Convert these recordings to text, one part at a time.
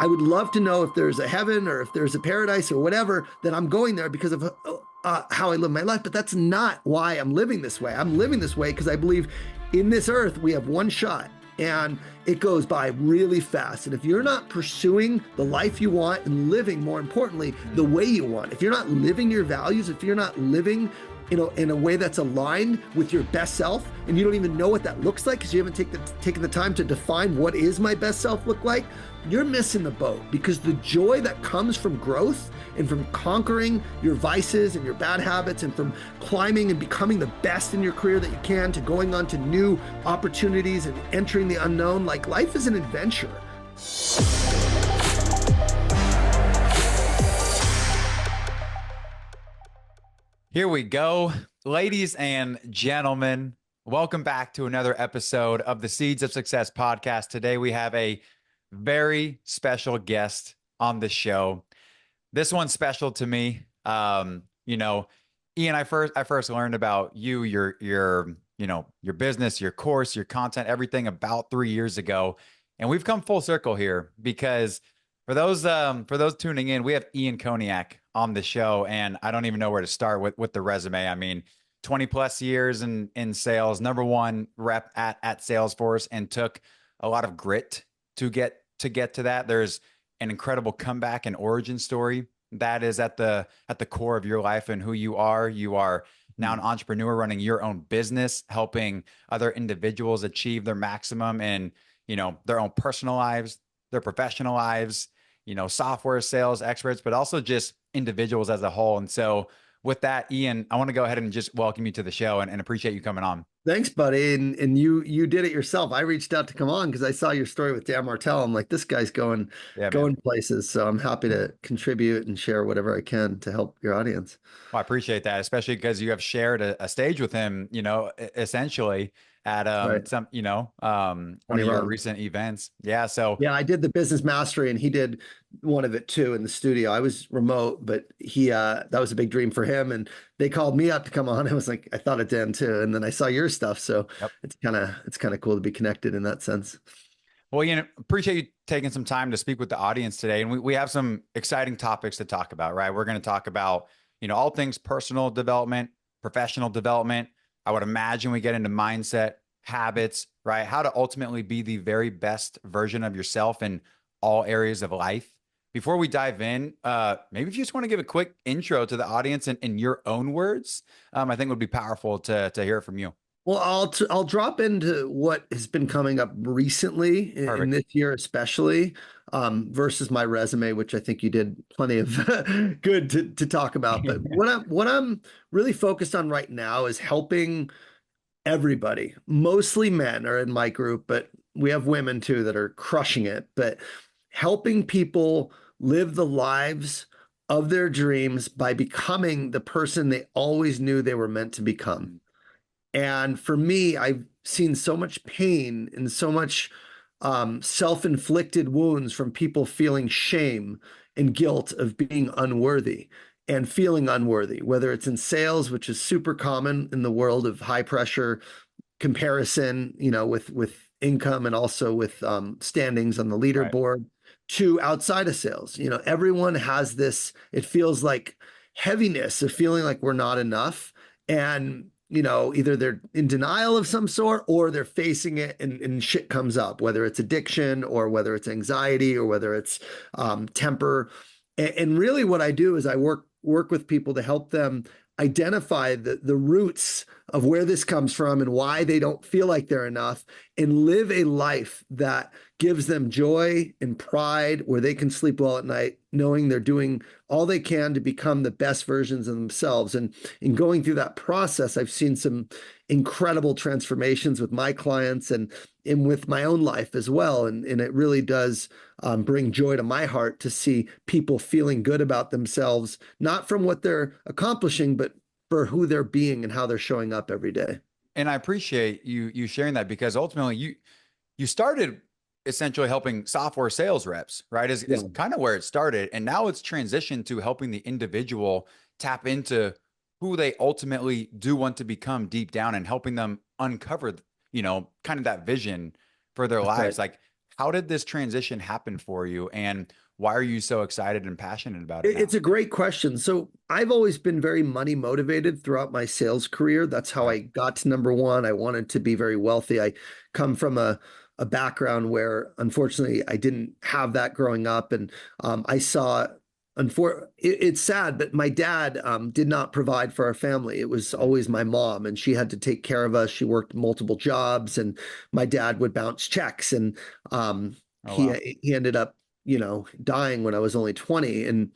I would love to know if there's a heaven or if there's a paradise or whatever, that I'm going there because of how I live my life. But that's not why I'm living this way. I'm living this way because I believe in this earth, we have one shot and it goes by really fast. And if you're not pursuing the life you want and living, more importantly, the way you want, if you're not living your values, if you're not living in a way that's aligned with your best self, and you don't even know what that looks like because you haven't taken the time to define what is my best self look like, you're missing the boat. Because the joy that comes from growth and from conquering your vices and your bad habits and from climbing and becoming the best in your career that you can, to going on to new opportunities and entering the unknown, like life is an adventure. Here we go. Ladies and gentlemen, welcome back to another episode of the Seeds of Success podcast. Today we have a very special guest on the show. This one's special to me. Ian, I first learned about you, your business, your course, your content, everything about 3 years ago. And we've come full circle here because for those tuning in, we have Ian Koniak on the show, and I don't even know where to start with the resume. I mean, 20 plus years in sales, number one rep at Salesforce, and took a lot of grit to get to that. There's an incredible comeback and origin story that is at the core of your life and who you are. You are now an entrepreneur running your own business, helping other individuals achieve their maximum in, their own personal lives, their professional lives, software sales experts, but also just individuals as a whole. And so with that, Ian, I want to go ahead and just welcome you to the show and appreciate you coming on. Thanks, buddy. And you did it yourself. I reached out to come on because I saw your story with Dan Martell. I'm like, this guy's going places. So I'm happy to contribute and share whatever I can to help your audience. Well, I appreciate that, especially because you have shared a stage with him, essentially at Right. one of your recent events. Yeah. So yeah, I did the business mastery and he did one of it too in the studio. I was remote, but that was a big dream for him. And they called me up to come on. I was like, I thought of Dan too. And then I saw your stuff. So yep. it's kind of cool to be connected in that sense. Well, Ian, appreciate you taking some time to speak with the audience today. And we have some exciting topics to talk about, right? We're going to talk about, all things personal development, professional development. I would imagine we get into mindset, habits, right? How to ultimately be the very best version of yourself in all areas of life. Before we dive in, maybe if you just want to give a quick intro to the audience in your own words, I think it would be powerful to hear from you. Well, I'll drop into what has been coming up recently in this year, especially versus my resume, which I think you did plenty of good to talk about. But what I'm really focused on right now is helping everybody. Mostly men are in my group, but we have women too that are crushing it. But helping people live the lives of their dreams by becoming the person they always knew they were meant to become. And for me, I've seen so much pain and so much self-inflicted wounds from people feeling shame and guilt of being unworthy and feeling unworthy, whether it's in sales, which is super common in the world of high pressure comparison, with income and also with standings on the leaderboard, right, to outside of sales. Everyone has this, it feels like heaviness of feeling like we're not enough. And either they're in denial of some sort or they're facing it and shit comes up, whether it's addiction or whether it's anxiety or whether it's temper. And really what I do is I work with people to help them identify the roots of where this comes from and why they don't feel like they're enough, and live a life that gives them joy and pride, where they can sleep well at night, knowing they're doing all they can to become the best versions of themselves. And in going through that process, I've seen some incredible transformations with my clients and with my own life as well. And it really does bring joy to my heart to see people feeling good about themselves, not from what they're accomplishing, but for who they're being and how they're showing up every day. And I appreciate you sharing that, because ultimately you started essentially helping software sales reps, right? Is kind of where it started. And now it's transitioned to helping the individual tap into who they ultimately do want to become deep down and helping them uncover, kind of that vision for their lives. Right. Like, How did this transition happen for you? And why are you so excited and passionate about it now? It's a great question. So I've always been very money motivated throughout my sales career. That's how Right. I got to number one. I wanted to be very wealthy. I come from a background where unfortunately I didn't have that growing up. And I saw, it's sad, but my dad did not provide for our family. It was Mhm. always my mom, and she had to take care of us. She worked multiple jobs, and my dad would bounce checks. And Oh, wow. he ended up, dying when I was only 20. And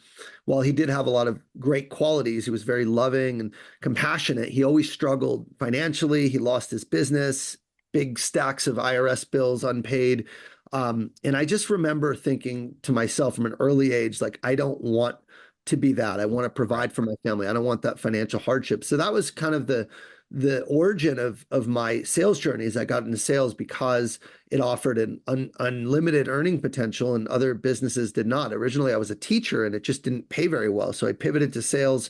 while he did have a lot of great qualities, he was very loving and compassionate. He always struggled financially. He lost his business, big stacks of IRS bills unpaid. And I just remember thinking to myself from an early age, like, I don't want to be that. I want to Right. provide for my family. I don't want that financial hardship. So that was kind of the origin of my sales journey. As I got into sales because it offered an unlimited earning potential and other businesses did not. Originally, I was a teacher and it just didn't pay very well. So I pivoted to sales.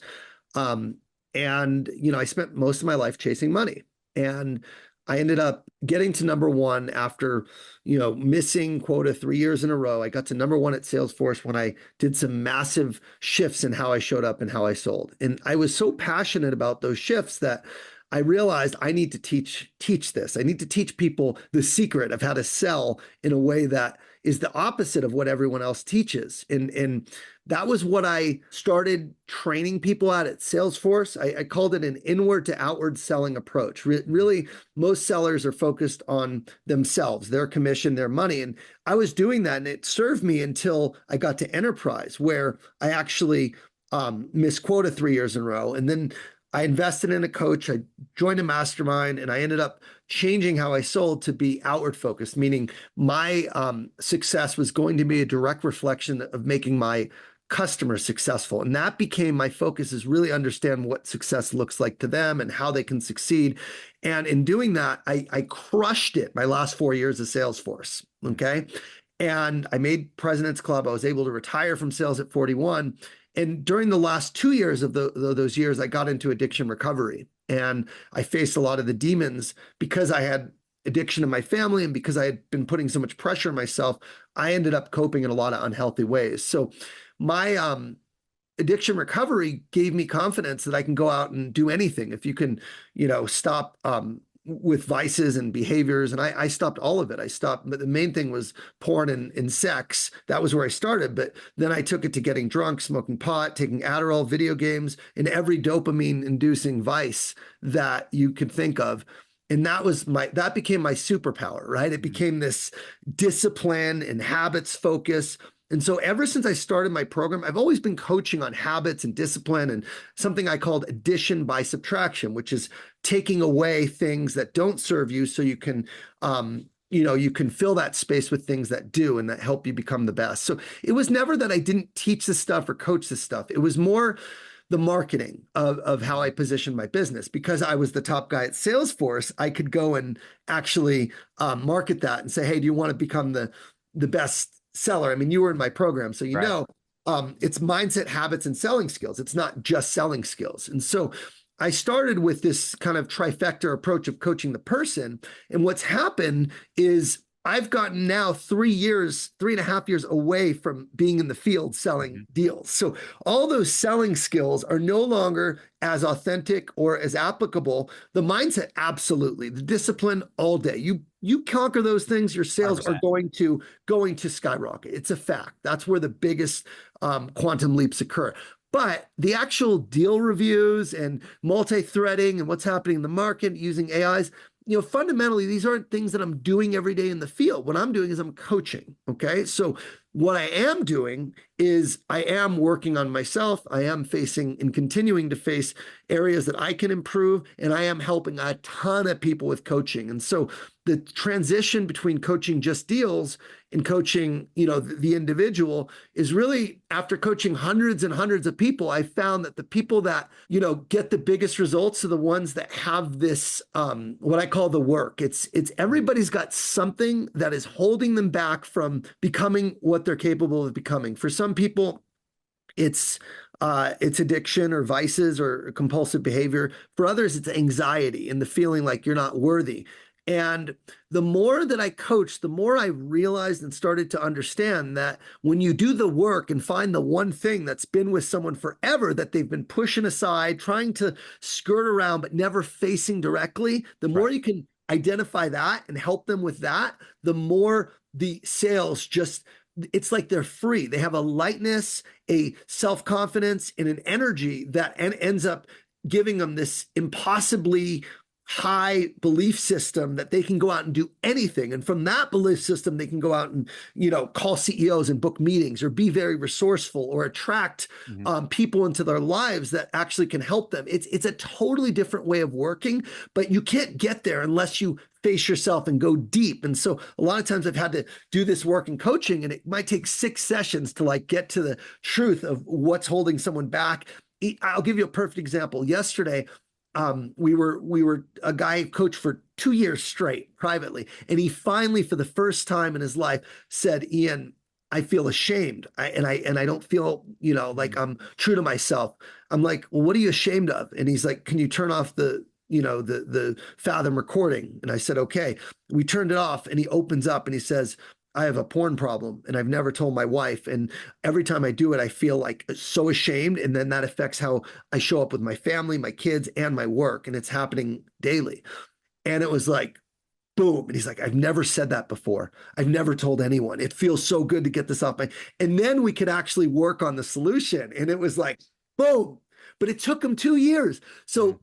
Um, and, I spent most of my life chasing money. And I ended up getting to number one after, missing quota 3 years in a row. I got to number one at Salesforce when I did some massive shifts in how I showed up and how I sold. And I was so passionate about those shifts that I realized I need to teach this. I need to teach people the secret of how to sell in a way that is the opposite of what everyone else teaches. And that was what I started training people at Salesforce. I called it an inward to outward selling approach. Really, most sellers are focused on themselves, their commission, their money. And I was doing that, and it served me until I got to enterprise, where I actually missed quota 3 years in a row. And then I invested in a coach, I joined a mastermind, and I ended up changing how I sold to be outward focused, meaning my success was going to be a direct reflection of making my customers successful. And that became my focus, is really understand what success looks like to them and how they can succeed. And in doing that, I crushed it my last 4 years of Salesforce. Okay. And I made President's Club. I was able to retire from sales at 41. And during the last 2 years of those years, I got into addiction recovery. And I faced a lot of the demons because I had addiction in my family and because I had been putting so much pressure on myself. I ended up coping in a lot of unhealthy ways. So my addiction recovery gave me confidence that I can go out and do anything. If you can, stop with vices and behaviors. And I stopped all of it. I stopped, but the main thing was porn and sex. That was where I started. But then I took it to getting drunk, smoking pot, taking Adderall, video games, and every dopamine inducing vice that you could think of. And that became my superpower, right? It Mhm. became this discipline and habits focus. And so ever since I started my program, I've always been coaching on habits and discipline and something I called addition by subtraction, which is taking away things that don't serve you so you can you can fill that space with things that do and that help you become the best. So it was never that I didn't teach this stuff or coach this stuff. It was more the marketing of how I positioned my business. Because I was the top guy at Salesforce, I could go and actually market that and say, hey, do you want to become the best seller? I mean, you were in my program, so Right. it's mindset, habits, and selling skills. It's not just selling skills. And so I started with this kind of trifecta approach of coaching the person. And what's happened is I've gotten now 3 years, 3.5 years away from being in the field selling Mhm. deals. So all those selling skills are no longer as authentic or as applicable. The mindset, absolutely. The discipline, all day. You conquer those things, your sales are 100%. going to skyrocket. It's a fact. That's where the biggest quantum leaps occur. But the actual deal reviews and multi-threading and what's happening in the market using AIs, fundamentally, these aren't things that I'm doing every day in the field. What I'm doing is I'm coaching. Okay. So what I am doing is I am working on myself. I am facing and continuing to face areas that I can improve, and I am helping a ton of people with coaching. And so the transition between coaching just deals and coaching, the individual is really, after coaching hundreds and hundreds of people, I found that the people that, get the biggest results are the ones that have this, what I call the work. It's everybody's got something that is holding them back from becoming what they're capable of becoming. For some people, it's addiction or vices or compulsive behavior. For others, it's anxiety and the feeling like you're not worthy. And the more that I coached, the more I realized and started to understand that when you do the work and find the one thing that's been with someone forever that they've been pushing aside, trying to skirt around, but never facing directly, the more Right. you can identify that and help them with that, the more the sales just, it's like they're free. They have a lightness, a self-confidence, and an energy that ends up giving them this impossibly high belief system that they can go out and do anything. And from that belief system, they can go out and, call CEOs and book meetings or be very resourceful or attract Mhm. people into their lives that actually can help them. It's a totally different way of working, but you can't get there unless you face yourself and go deep. And so a lot of times I've had to do this work in coaching, and it might take 6 sessions to like get to the truth of what's holding someone back. I'll give you a perfect example. Yesterday, we were a guy coached for 2 years straight privately, and he finally, for the first time in his life, said, "Ian, I feel ashamed. I don't feel, like Mhm. I'm true to myself." I'm like, "Well, what are you ashamed of?" And he's like, "Can you turn off the Fathom recording?" And I said, "Okay." We turned it off, and he opens up and he says, "I have a porn problem and I've never told my wife. And every time I do it, I feel like so ashamed. And then that affects how I show up with my family, my kids, and my work. And it's happening daily." And it was like, boom. And he's like, "I've never said that before. I've never told anyone. It feels so good to get this off my." And then we could actually work on the solution. And it was like, boom. But it took him 2 years. Mhm. So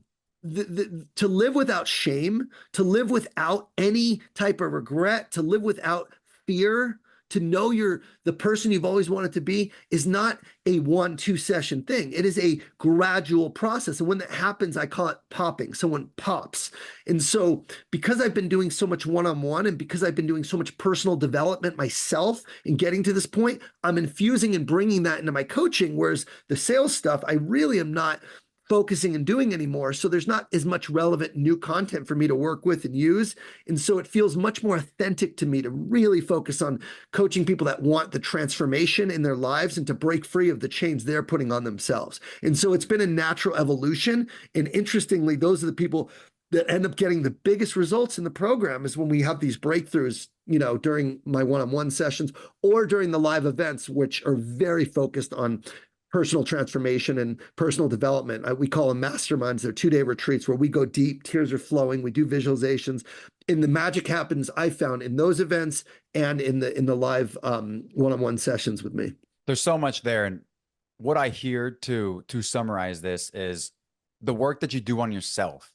to live without shame, to live without any type of regret, to live without fear, to know you're the person you've always wanted to be is not a 1, 2 session thing. It is a gradual process. And when that happens, I call it popping. Someone pops. And so because I've been doing so much one-on-one and because I've been doing so much personal development myself and getting to this point, I'm infusing and bringing that into my coaching. Whereas the sales stuff, I really am not focusing and doing anymore. So there's not as much relevant new content for me to work with and use. And so it feels much more authentic to me to really focus on coaching people that want the transformation in their lives and to break free of the chains they're putting on themselves. And so it's been a natural evolution. And interestingly, those are the people that end up getting the biggest results in the program is when we have these breakthroughs, during my one-on-one sessions or during the live events, which are very focused on personal transformation and personal development. We call them masterminds. They're 2-day retreats where we go deep, tears are flowing, we do visualizations. And the magic happens, I found, in those events and in the live one-on-one sessions with me. There's so much there. And what I hear to summarize this is the work that you do on yourself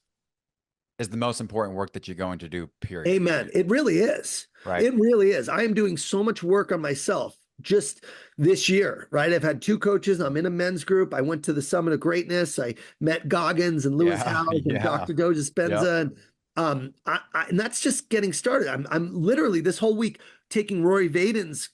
is the most important work that you're going to do, period. Amen. It really is. Right. It really is. I am doing so much work on myself just this year, right? I've had 2 coaches. I'm in a men's group. I went to the Summit of Greatness. I met Goggins and Lewis Yeah. Howes and Yeah. Dr. Joe Yep. Dispenza. And that's just getting started. I'm literally this whole week taking Rory Vaden's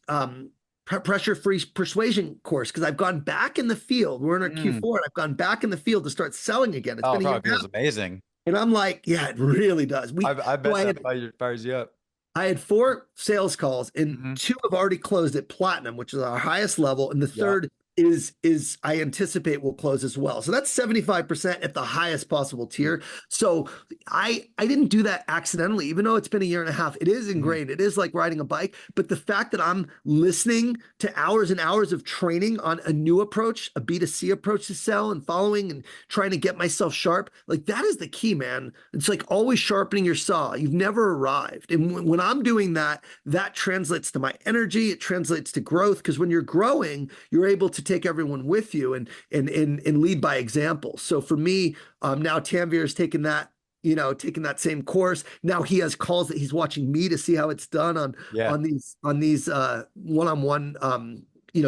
pressure-free persuasion course because I've gone back in the field. We're in our Mm. Q4 and I've gone back in the field to start selling again. It's Oh, it been a year probably and a feels half. amazing. And I'm like, yeah, it really does. I So bet that fires you up. I had 4 sales calls, and Hmm. 2 have already closed at platinum, which is our highest level, and the Yep. third is I anticipate will close as well. So that's 75% at the highest possible tier. So I didn't do that accidentally, even though it's been a year and a half. It is Hmm. ingrained. It is like riding a bike. But the fact that I'm listening to hours and hours of training on a new approach, a B2C approach to sell and following and trying to get myself sharp, like that is the key, man. It's like always sharpening your saw. You've never arrived. And when I'm doing that, that translates to my energy. It translates to growth because when you're growing, you're able to take everyone with you and lead by example. So for me, now Tanvir has taken that, taking that same course. Now he has calls that he's watching me to see how it's done on Yeah. on these one-on-one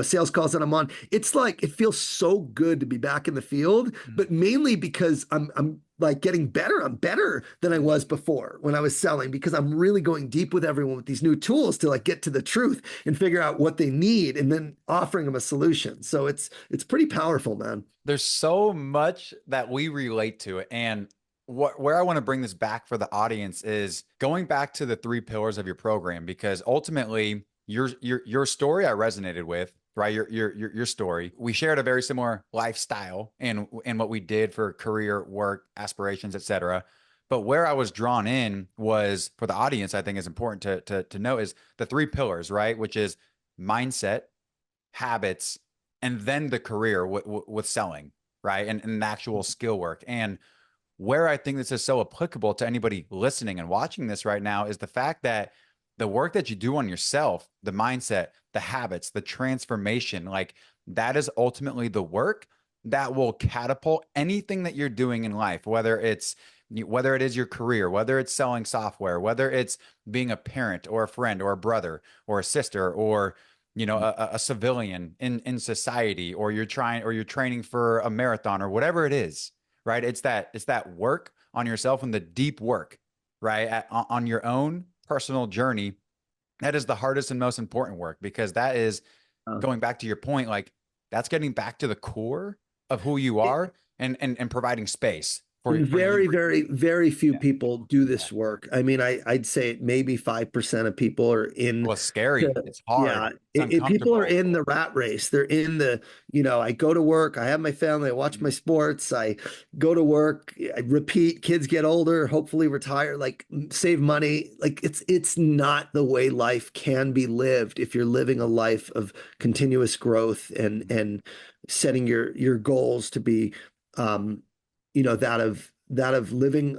sales calls that I'm on. It's like it feels so good to be back in the field, Mhm. but mainly because I'm like getting better. I'm better than I was before when I was selling because I'm really going deep with everyone with these new tools to like get to the truth and figure out what they need and then offering them a solution. So it's pretty powerful, man. There's so much that we relate to. And where I want to bring this back for the audience is going back to the 3 pillars of your program, because ultimately your story I resonated with, right? Your story. We shared a very similar lifestyle and what we did for career, work, aspirations, etc. But where I was drawn in was for the audience, I think is important to know is the three pillars, right? Which is mindset, habits, and then the career with selling, right? And the actual skill work. And where I think this is so applicable to anybody listening and watching this right now is the fact that the work that you do on yourself, the mindset, the habits, the transformation, like that is ultimately the work that will catapult anything that you're doing in life, whether it is your career, whether it's selling software, whether it's being a parent or a friend or a brother or a sister or a civilian in society, or you're training for a marathon or whatever it is, right? It's that work on yourself and the deep work, right? On your own personal journey. That is the hardest and most important work, because that is Uh, going back to your point, like that's getting back to the core of who you are, and providing space And for you. very, very, very few Yeah. people do Yeah. this work. I mean, I'd say maybe 5% of people are Well, in it's scary. the, It's hard. yeah, It's people are uncomfortable. in the rat race. They're in the, I go to work, I have my family, I watch my sports, I go to work, I repeat, kids get older, hopefully retire, like save money. Like it's not the way life can be lived if you're living a life of continuous growth and setting your goals to be um that of living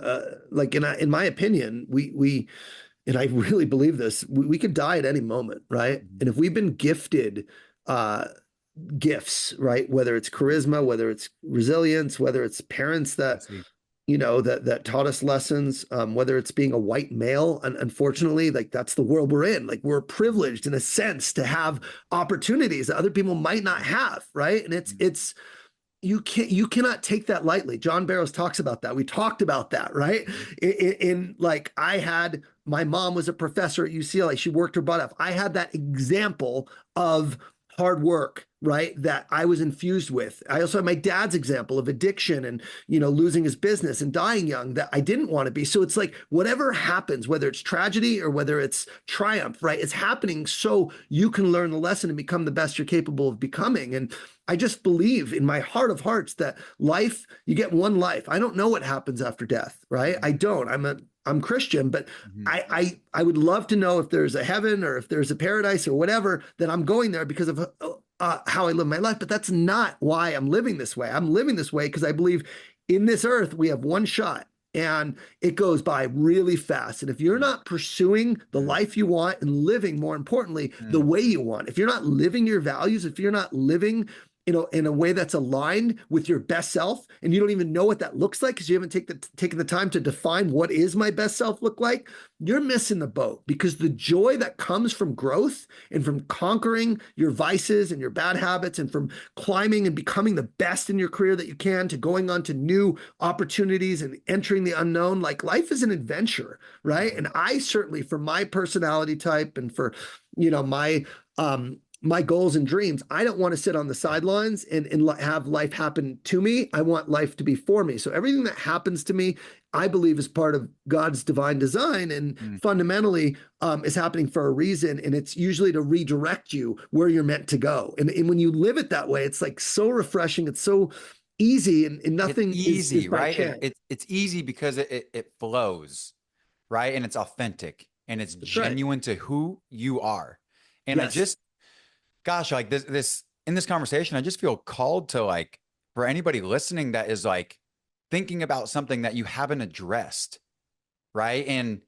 like in my opinion we and I really believe this we could die at any moment, right? Mhm. And if we've been gifted uh gifts, right, whether it's charisma, whether it's resilience, whether it's parents I that see. that taught us lessons, whether it's being a white male, and unfortunately like that's the world we're in, like we're privileged in a sense to have opportunities that other people might not have, right? And it's you cannot take that lightly. John Barrows talks about that. We talked about that, right? Mhm. In like my mom was a professor at UCLA. She worked her butt off. I had that example of hard work, right? That I was infused with. I also had my dad's example of addiction and, losing his business and dying young that I didn't want to be. So it's like whatever happens, whether it's tragedy or whether it's triumph, right? It's happening so you can learn the lesson and become the best you're capable of becoming. And I just believe in my heart of hearts that life, you get one life. I don't know what happens after death, right? I Mhm. don't. I'm Christian, but Mhm. I would love to know if there's a heaven or if there's a paradise or whatever, that I'm going there because of how I live my life. But that's not why I'm living this way. I'm living this way because I believe in this earth we have one shot and it goes by really fast. And if you're Mhm. not pursuing the Mhm. life you want and living, more importantly, the Mhm. way you want, if you're not living your values, if you're not living in a way that's aligned with your best self, and you don't even know what that looks like because you haven't taken the time to define what is my best self look like, you're missing the boat. Because the joy that comes from growth and from conquering your vices and your bad habits and from climbing and becoming the best in your career that you can, to going on to new opportunities and entering the unknown, like life is an adventure, right? Mhm. And I certainly, for my personality type and for my goals and dreams, I don't want to sit on the sidelines and have life happen to me. I want life to be for me. So everything that happens to me, I believe, is part of God's divine design and Mhm. fundamentally is happening for a reason. And it's usually to redirect you where you're meant to go. And when you live it that way, it's like so refreshing. It's so easy, and It's nothing is easy, by right? chance. It's easy because it flows, right? And it's authentic and it's That's right. genuine to who you are. And I Yes. just, gosh, like this in this conversation, I just feel called to, like, for anybody listening that is like thinking about something that you haven't addressed, right? And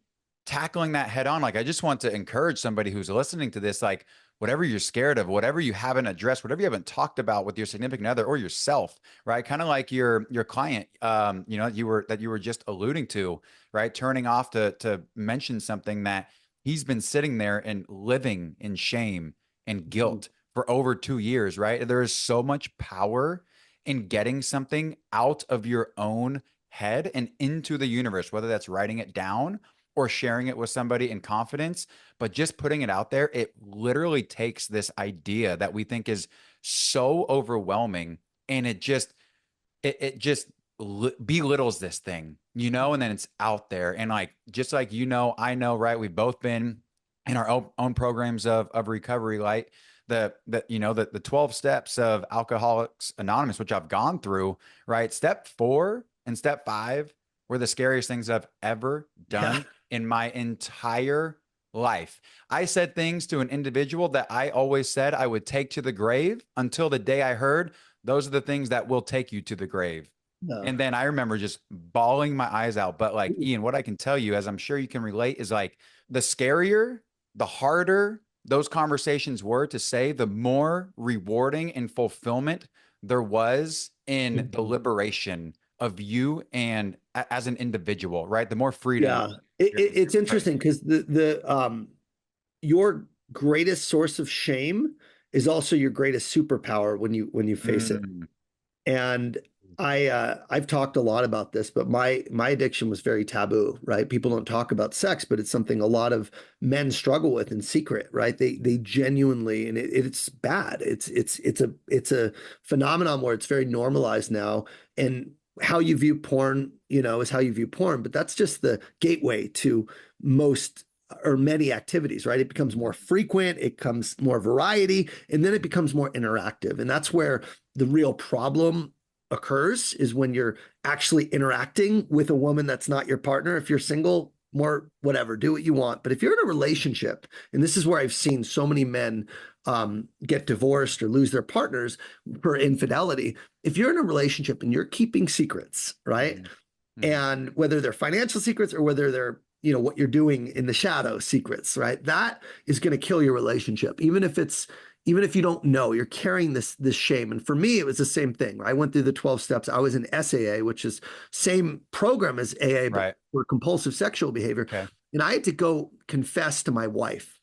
tackling that head on. Like, I just want to encourage somebody who's listening to this, like, whatever you're scared of, whatever you haven't addressed, whatever you haven't talked about with your significant other or yourself, right? Kind of like your client, you were just alluding to, right? Turning off to mention something that he's been sitting there and living in shame and Mhm. guilt for over 2 years, right? There is so much power in getting something out of your own head and into the universe, whether that's writing it down or sharing it with somebody in confidence, but just putting it out there. It literally takes this idea that we think is so overwhelming, and it just belittles this thing, and then it's out there. And like, just like, I know, right? We've both been in our own programs of recovery, like the 12 steps of Alcoholics Anonymous, which I've gone through, right? Step 4 and step 5 were the scariest things I've ever Yeah. done in my entire life. I said things to an individual that I always said I would take to the grave until the day I heard those are the things that will take you to the grave. No. And then I remember just bawling my eyes out. But like, Ian, what I can tell you, as I'm sure you can relate, is like the scarier, the harder those conversations were to say, the more rewarding and fulfillment there was in the Mhm. liberation of you and as an individual, right? The more freedom Yeah. you experience. It's Crazy. interesting because your greatest source of shame is also your greatest superpower when you face it. Mm, And I've talked a lot about this, but my addiction was very taboo, right? People don't talk about sex, but it's something a lot of men struggle with in secret, right? They genuinely, and it's bad. It's a phenomenon where it's very normalized now, and how you view porn, is how you view porn. But that's just the gateway to most or many activities, right? It becomes more frequent, it becomes more variety, and then it becomes more interactive. And that's where the real problem occurs, is when you're actually interacting with a woman that's not your partner. If you're single, more whatever, do what you want. But if you're in a relationship, and this is where I've seen so many men get divorced or lose their partners for infidelity. If you're in a relationship and you're keeping secrets, right? mhm, mhm, And whether they're financial secrets or whether they're what you're doing in the shadow secrets, right, that is going to kill your relationship. Even if you don't know, you're carrying this shame. And for me, it was the same thing. I went through the 12 steps. I was in SAA, which is same program as AA, but right. for compulsive sexual behavior. Okay. And I had to go confess to my wife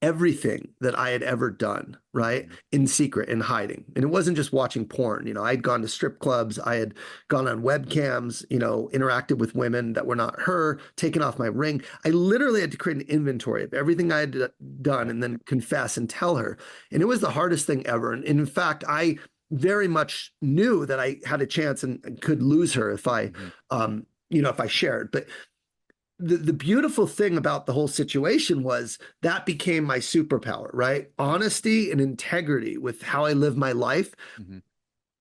everything that I had ever done, right? Mhm, In secret, in hiding. And it wasn't just watching porn. I'd gone to strip clubs, I had gone on webcams, interacted with women that were not her, taken off my ring. I literally had to create an inventory of everything I had done right. and then confess and tell her. And it was the hardest thing ever. And in fact, I very much knew that I had a chance and could lose her if Mhm, if I shared. But the beautiful thing about the whole situation was that became my superpower, right? mhm, Honesty and integrity with how I live my life mhm,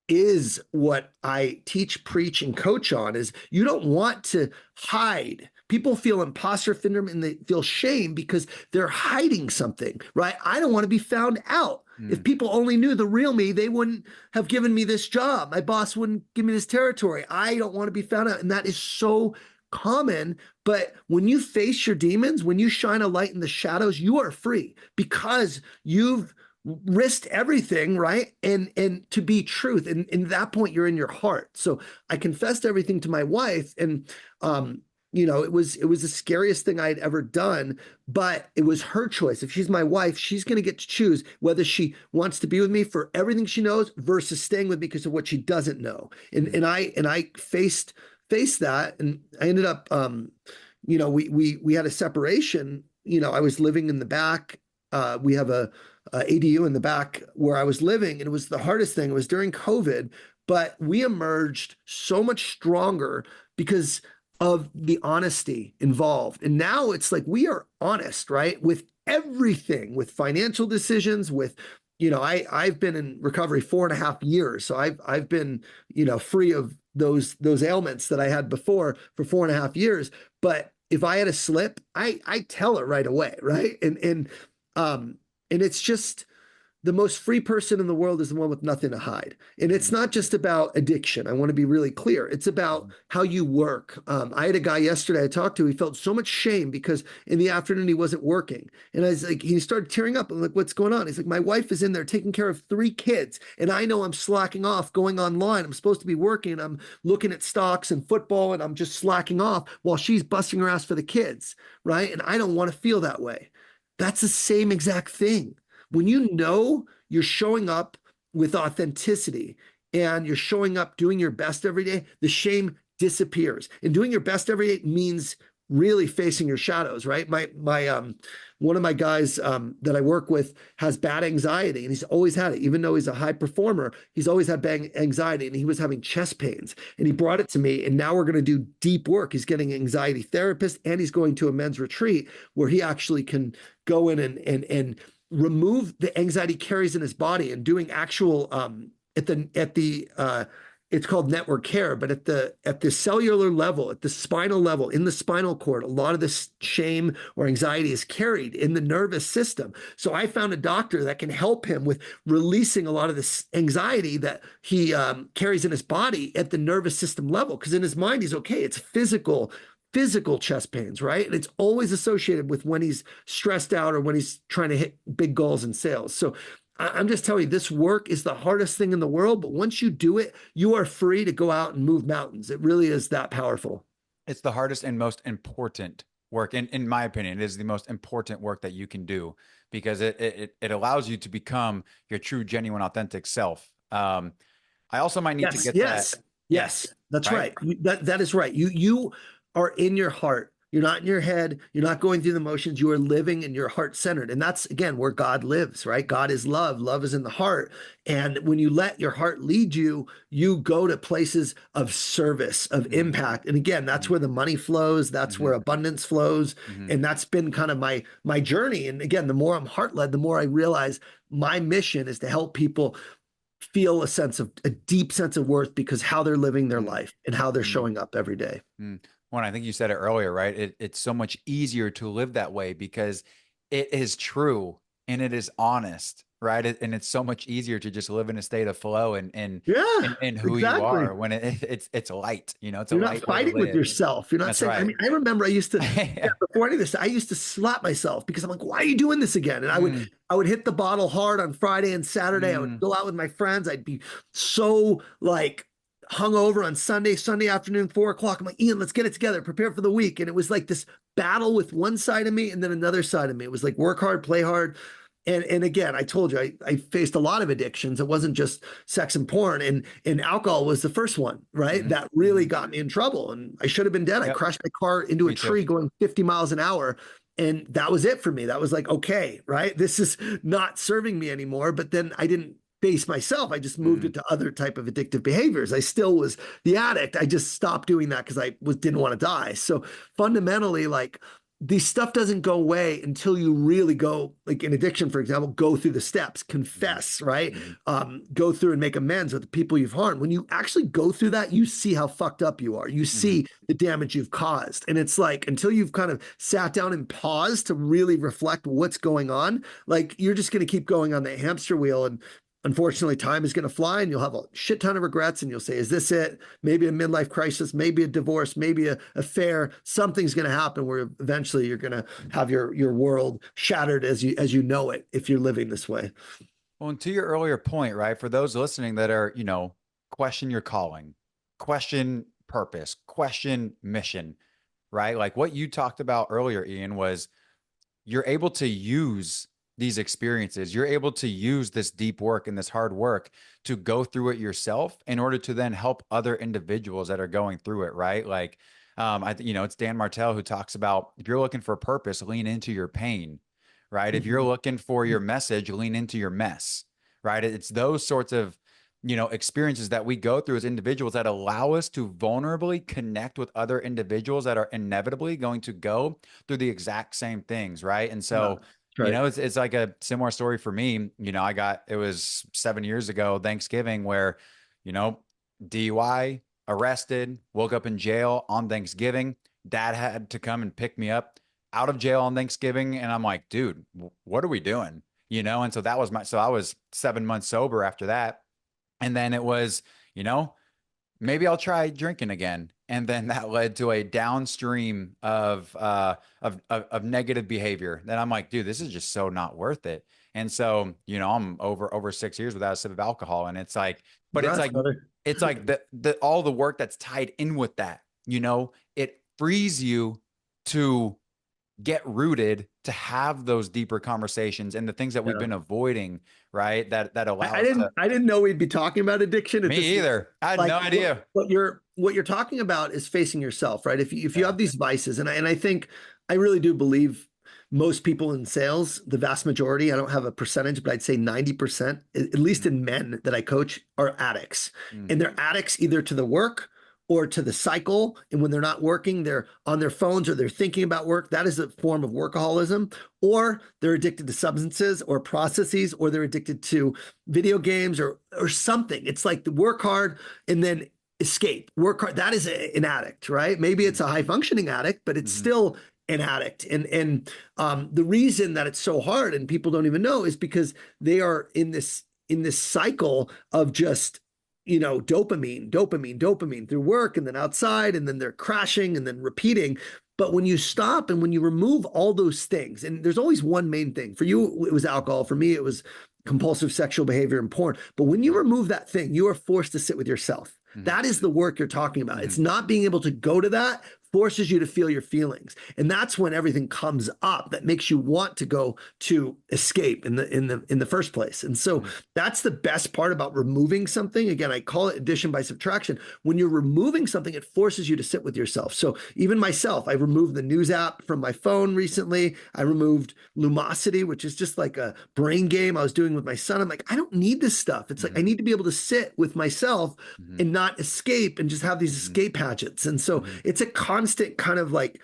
is what I teach, preach, and coach on. Is you don't want to hide. People feel imposter syndrome and they feel shame because they're hiding something, right? I don't want to be found out. If mhm, people only knew the real me, they wouldn't have given me this job. My boss wouldn't give me this territory. I don't want to be found out. And that is so common. But when you face your demons, when you shine a light in the shadows, you are free because you've risked everything, right? And to be truth. And in that point, you're in your heart. So I confessed everything to my wife, and it was the scariest thing I had ever done, but it was her choice. If she's my wife, she's going to get to choose whether she wants to be with me for everything she knows versus staying with me because of what she doesn't know. And mhm, and I faced that, and I ended up we had a separation. I was living in the back. We have a ADU in the back where I was living, and it was the hardest thing. It was during COVID, but we emerged so much stronger because of the honesty involved. And now it's like we are honest, right? With everything, with financial decisions, with I've been in recovery 4.5 years. So I've been, free of those ailments that I had before for 4.5 years. But if I had a slip, I tell it right away, right? Um and it's just the most free person in the world is the one with nothing to hide. And it's mhm, not just about addiction. I want to be really clear. It's about mhm, how you work. I had a guy yesterday I talked to. He felt so much shame because in the afternoon he wasn't working. And I was like, he started tearing up. I'm like, what's going on? He's like, my wife is in there taking care of 3 kids. And I know I'm slacking off going online. I'm supposed to be working. I'm looking at stocks and football and I'm just slacking off while she's busting her ass for the kids. Right. And I don't want to feel that way. That's the same exact thing. When mhm, you know you're showing up with authenticity and you're showing up doing your best every day, the shame disappears. And doing your best every day means really facing your shadows, right? My one of my guys that I work with has bad anxiety, and he's always had it. Even though he's a high performer, he's always had bad anxiety, and he was having chest pains. And he brought it to me, and now we're going to do deep work. He's getting an anxiety therapist, and he's going to a men's retreat where he actually can go in and remove the anxiety carries in his body, and doing actual at the it's called network care, but at the cellular level, at the spinal level, in the spinal cord, a lot of this shame or anxiety is carried in the nervous system. So I found a doctor that can help him with releasing a lot of this anxiety that he carries in his body at the nervous system level. Because in his mind, he's okay. It's physical chest pains, right? And it's always associated with when he's stressed out or when he's trying to hit big goals in sales. So I'm just telling you, this work is the hardest thing in the world, but once you do it, you are free to go out and move mountains. It really is that powerful. It's the hardest and most important work. In my opinion, it is the most important work that you can do because it allows you to become your true, genuine, authentic self. I also might need to Yes, get that. yes, Yeah. yes. That's Right. right. That is right. You are in your heart. You're not in your head. You're not going through the motions. You are living in your heart centered. And that's again where God lives, right? God is love. Love is in the heart. And when you let your heart lead you, you go to places of service, of Mm-hmm. impact. And again, that's Mm-hmm. where the money flows. That's Mm-hmm. where abundance flows. Mm-hmm. And that's been kind of my journey. And again, the more I'm heart led, the more I realize my mission is to help people feel a deep sense of worth because how they're living their life and how they're Mm-hmm. showing up every day. Mm. Well, I think you said it earlier, right? It's so much easier to live that way because it is true and it is honest, right? And it's so much easier to just live in a state of flow Yeah, and who you exactly. are when it's light, it's a You're not light way to fighting with live. yourself. You're not That's saying, I right. mean, I remember I used to, yeah, Yeah. before any of this, I used to slap myself because I'm like, why are you doing this again? And Mm, I would hit the bottle hard on Friday and Saturday. I would mm, go out with my friends. I'd be so like hungover on Sunday afternoon, 4 o'clock. I'm like, Ian, let's get it together, prepare for the week. And it was like this battle with one side of me and then another side of me. It was like work hard, play hard. And again, I told you I faced a lot of addictions. It wasn't just sex and porn, and alcohol was the first one, right? mm-hmm, That really mm-hmm. got me in trouble, and I should have been dead. I Yep. crashed my car into a Me too. tree going 50 miles an hour, and that was it for me. That was like, okay, right? This is not serving me anymore. But then I didn't face myself. I just moved Mm, into other type of addictive behaviors. I still was the addict. I just stopped doing that because didn't want to die. So fundamentally, like the stuff doesn't go away until you really go, like in addiction, for example, go through the steps, mm-hmm, confess, right? mm-hmm, Go through and make amends with the people you've harmed. When you actually go through that, you see how fucked up you are. You mm-hmm, see the damage you've caused. And it's like until you've kind of sat down and paused to really reflect what's going on, like you're just going to keep going on that hamster wheel. And unfortunately, time is going to fly and you'll have a shit ton of regrets and you'll say, is this it? Maybe a midlife crisis, maybe a divorce, maybe a affair. Something's going to happen where eventually you're going to have your world shattered as you know it if you're living this way. Well, and to your earlier point, right? For those listening that are, question your calling, question purpose, question mission, right? Like what you talked about earlier, Ian, was you're able to use these experiences. You're able to use this deep work and this hard work to go through it yourself in order to then help other individuals that are going through it, right? Like, it's Dan Martell who talks about if you're looking for a purpose, lean into your pain, right? If you're Mhm. looking for your message, lean into your mess, right? It's those sorts of experiences that we go through as individuals that allow us to vulnerably connect with other individuals that are inevitably going to go through the exact same things, right? And Yeah, so, right. it's like a similar story for me. It was 7 years ago, Thanksgiving, where, you know, DUI, arrested, woke up in jail on Thanksgiving. Dad had to come and pick me up out of jail on Thanksgiving. And I'm like, dude, what are we doing? And so so I was 7 months sober after that. And then it was, you know, maybe I'll try drinking again. And then that led to a downstream of negative behavior. Then I'm like, dude, this is just so not worth it. And so, I'm over 6 years without a sip of alcohol. And it's like, but Congrats, brother. it's like the all the work that's tied in with that, it frees you to get rooted to have those deeper conversations and the things that we've Yeah. been avoiding, right? That allow us to. I didn't know we'd be talking about addiction at Me this level. either. I had Like no idea. what you're talking about is facing yourself, right? If you Yeah. have these vices, and I think I really do believe most people in sales, the vast majority, I don't have a percentage, but I'd say 90%, at least Mm, in men that I coach, are addicts. mm, And they're addicts either to the work or to the cycle. And when they're not working, they're on their phones or they're thinking about work. That is a form of workaholism. Or they're addicted to substances or processes, or they're addicted to video games or something. It's like the work hard and then escape. Work hard. That is an addict, right? Maybe it's a high functioning addict, but it's still an addict. And the reason that it's so hard and people don't even know is because they are in this cycle of just dopamine through work and then outside, and then they're crashing and then repeating. But when you stop and when you remove all those things, and there's always one main thing. For you, it was alcohol. For me, it was compulsive sexual behavior and porn. But when you remove that thing, you are forced to sit with yourself. That is the work you're talking about. It's not being able to go to that forces you to feel your feelings. And that's when everything comes up that makes you want to go to escape in the first place. And so that's the best part about removing something. Again, I call it addition by subtraction. When you're removing something, it forces you to sit with yourself. So even myself, I removed the news app from my phone recently. I removed Lumosity, which is just like a brain game I was doing with my son. I'm like, I don't need this stuff. It's like I need to be able to sit with myself and not escape and just have these escape hatchets. And so it's a constant kind of like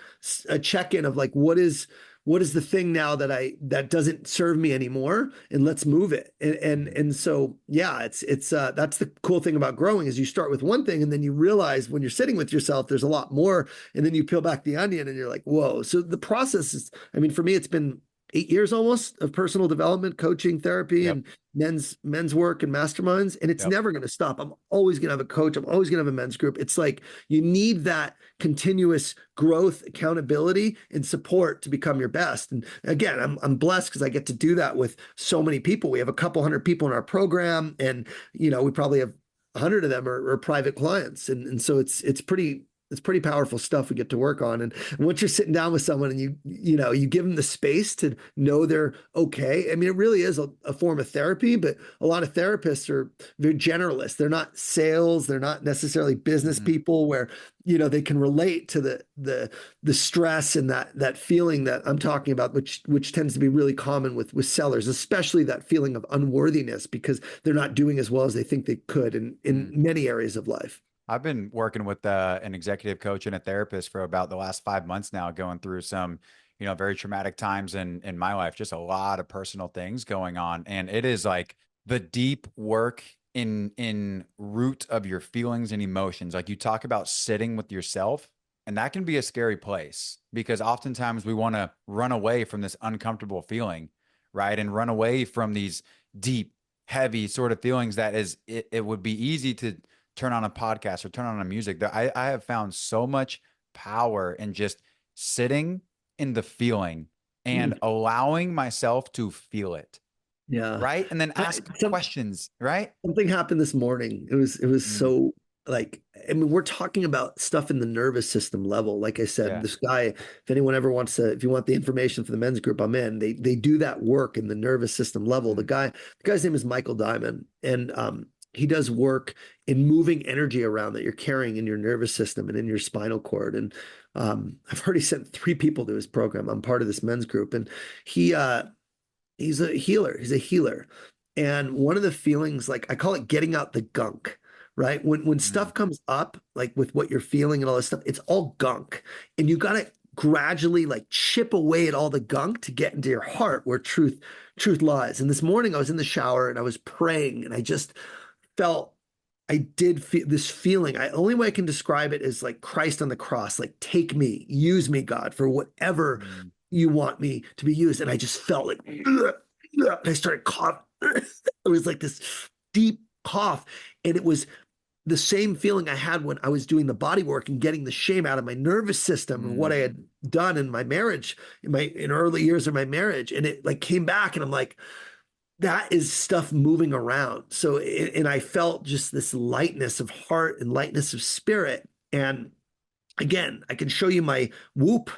a check-in of like, what is the thing now that doesn't serve me anymore, and let's move it. And so, yeah, it's that's the cool thing about growing is you start with one thing and then you realize when you're sitting with yourself, there's a lot more. And then you peel back the onion and you're like, whoa. So the process is, I mean, for me, it's been 8 years almost of personal development, coaching, therapy, and men's work and masterminds. And it's never going to stop. I'm always going to have a coach. I'm always going to have a men's group. It's like you need that continuous growth, accountability, and support to become your best. And again, I'm blessed because I get to do that with so many people. We have a couple hundred people in our program, and we probably have 100 of them are private clients. And so it's pretty powerful stuff we get to work on. And once you're sitting down with someone and you give them the space to know they're okay. I mean, it really is a form of therapy, but a lot of therapists are very generalists. They're not sales. They're not necessarily business people where, they can relate to the stress and that feeling that I'm talking about, which tends to be really common with sellers, especially that feeling of unworthiness because they're not doing as well as they think they could in many areas of life. I've been working with an executive coach and a therapist for about the last 5 months now, going through some, very traumatic times in my life, just a lot of personal things going on. And it is like the deep work in root of your feelings and emotions. Like you talk about sitting with yourself, and that can be a scary place because oftentimes we want to run away from this uncomfortable feeling, right? And run away from these deep, heavy sort of feelings that it would be easy to turn on a podcast or turn on a music. I have found so much power in just sitting in the feeling and allowing myself to feel it. Yeah. Right. And then ask questions. Right. Something happened this morning. It was so like, I mean, we're talking about stuff in the nervous system level. Like I said, this guy, if anyone ever wants to, if you want the information for the men's group I'm in, they do that work in the nervous system level. The guy's name is Michael Diamond. And, he does work in moving energy around that you're carrying in your nervous system and in your spinal cord. And I've already sent 3 people to his program. I'm part of this men's group, and he's a healer. He's a healer. And one of the feelings, like I call it getting out the gunk, right? When stuff comes up, like with what you're feeling and all this stuff, it's all gunk. And you got to gradually like chip away at all the gunk to get into your heart where truth lies. And this morning I was in the shower and I was praying, and I did feel this feeling. Only way I can describe it is like Christ on the cross, like, take me, use me, God, for whatever you want me to be used. And I just felt like, and I started coughing. It was like this deep cough. And it was the same feeling I had when I was doing the body work and getting the shame out of my nervous system and what I had done in my marriage, in early years of my marriage. And it like came back, and I'm like, that is stuff moving around. So, and I felt just this lightness of heart and lightness of spirit. And again, I can show you my Whoop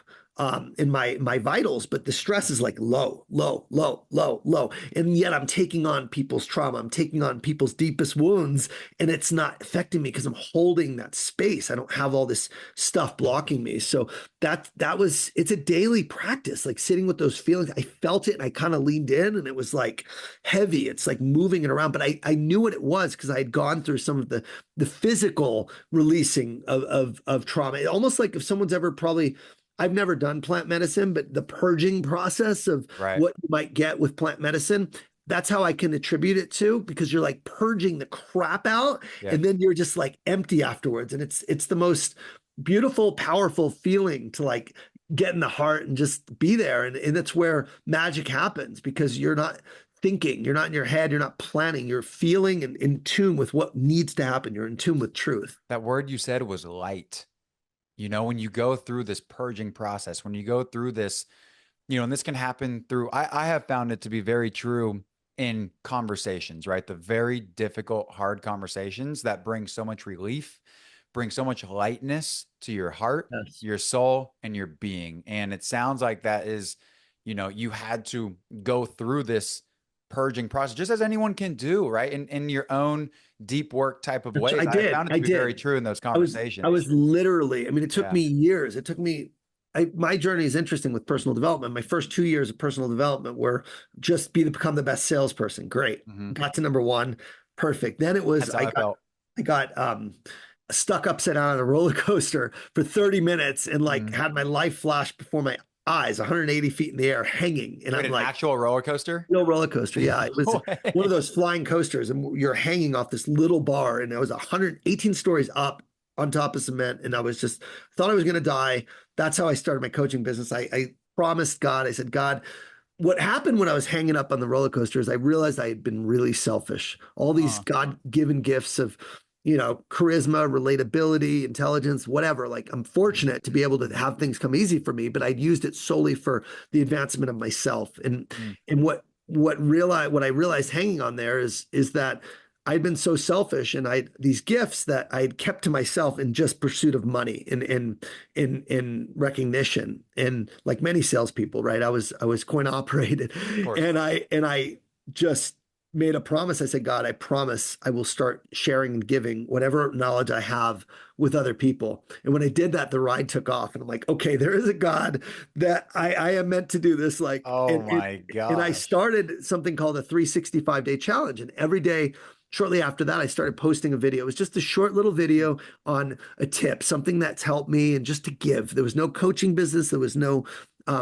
in my vitals, but the stress is like low, low, low, low, low. And yet I'm taking on people's trauma. I'm taking on people's deepest wounds, and it's not affecting me because I'm holding that space. I don't have all this stuff blocking me. So it's a daily practice, like sitting with those feelings. I felt it and I kind of leaned in, and it was like heavy. It's like moving it around, but I knew what it was because I had gone through some of the physical releasing of trauma. Almost like if someone's ever probably, I've never done plant medicine, but the purging process of Right. what you might get with plant medicine, that's how I can attribute it to, because you're like purging the crap out Yeah. and then you're just like empty afterwards. And it's the most beautiful, powerful feeling to like get in the heart and just be there. And that's where magic happens, because you're not thinking, you're not in your head, you're not planning, you're feeling and in tune with what needs to happen. You're in tune with truth. That word you said was light. You know, when you go through this purging process, when you go through this, and this can happen through, I have found it to be very true in conversations, right? The very difficult, hard conversations that bring so much relief, bring so much lightness to your heart, Yes. your soul, and your being. And it sounds like that is, you had to go through this purging process, just as anyone can do, right? In your own deep work type of ways. I I did. found it I to be very did. true in those I conversations. was literally, I mean, it took Yeah. me years. It took me, my journey is interesting with personal development. My first 2 years of personal development were just become the best salesperson. Great. Hmm. Got to number one. Perfect. Then it was, That's how I felt. I got stuck upside down on a roller coaster for 30 minutes and like Mhm. had my life flash before my eyes, 180 feet in the air hanging. And Wait, I'm an like, actual roller coaster? real roller coaster. Yeah, it was No one of way. those flying coasters, and you're hanging off this little bar, and it was 118 stories up on top of cement, and I was just thought I was going to die. That's how I started my coaching business. I promised God. I said, God, what happened when I was hanging up on the roller coaster is I realized I had been really selfish. All these Huh. God-given gifts of, charisma, relatability, intelligence, whatever. Like I'm Mhm. fortunate to be able to have things come easy for me, but I'd used it solely for the advancement of myself. Mm. And what I realized hanging on there is that I'd been so selfish, and I these gifts that I had kept to myself in just pursuit of money and in recognition. And like many salespeople, right? I was coin operated, Of course. and I just made a promise. I said, God, I promise I will start sharing and giving whatever knowledge I have with other people. And when I did that, the ride took off. And I'm like, okay, there is a God that I am meant to do this. Like, Oh my and I gosh. started something called a 365-day challenge. And every day, shortly after that, I started posting a video. It was just a short little video on a tip, something that's helped me, and just to give. There was no coaching business. There was no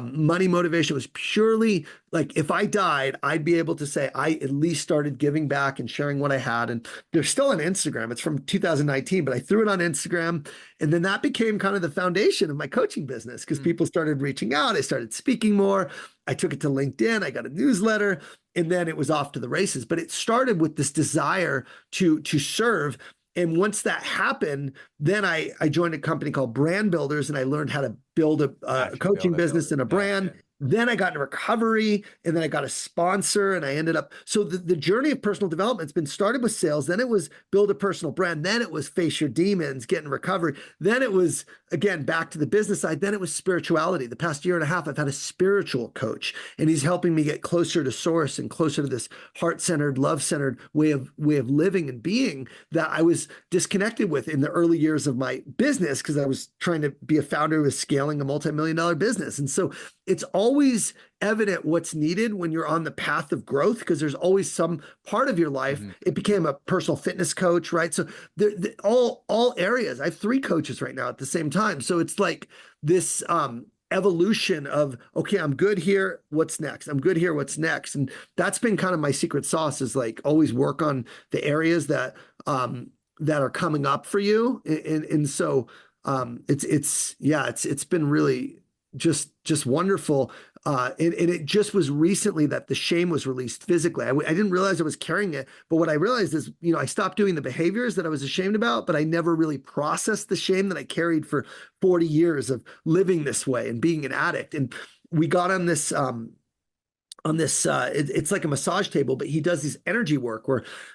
money motivation. It was purely like, if I died, I'd be able to say I at least started giving back and sharing what I had. And they're still on Instagram. It's from 2019, but I threw it on Instagram. And then that became kind of the foundation of my coaching business, because Mm. people started reaching out. I started speaking more. I took it to LinkedIn. I got a newsletter, and then it was off to the races. But it started with this desire to serve. And once that happened, then I joined a company called Brand Builders, and I learned how to build a Actually coaching build business it. and a Yeah. brand. Then I got into recovery, and then I got a sponsor, and I ended up. So the journey of personal development has been started with sales. Then it was build a personal brand. Then it was face your demons, get in recovery. Then it was, again, back to the business side. Then it was spirituality. The past year and a half, I've had a spiritual coach, and he's helping me get closer to source and closer to this heart-centered, love-centered way of living and being that I was disconnected with in the early years of my business, because I was trying to be a founder who was scaling a multi-million-dollar business. And so it's always evident what's needed when you're on the path of growth, because there's always some part of your life. Mhm. It became a personal fitness coach, right? So all areas. I have three coaches right now at the same time. So it's like this evolution of, okay, I'm good here, what's next? I'm good here, what's next? And that's been kind of my secret sauce, is like always work on the areas that are coming up for you. And so it's been really just wonderful. And it just was recently that the shame was released physically. I didn't realize I was carrying it, but what I realized is, I stopped doing the behaviors that I was ashamed about, but I never really processed the shame that I carried for 40 years of living this way and being an addict. And we got on this it's like a massage table, but he does this energy work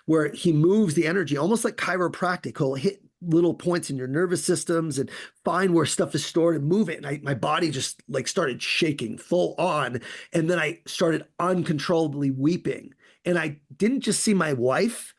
where he moves the energy almost like chiropractic. He'll hit little points in your nervous systems and find where stuff is stored and move it. And my body just like started shaking full on. And then I started uncontrollably weeping. And I didn't just see my wife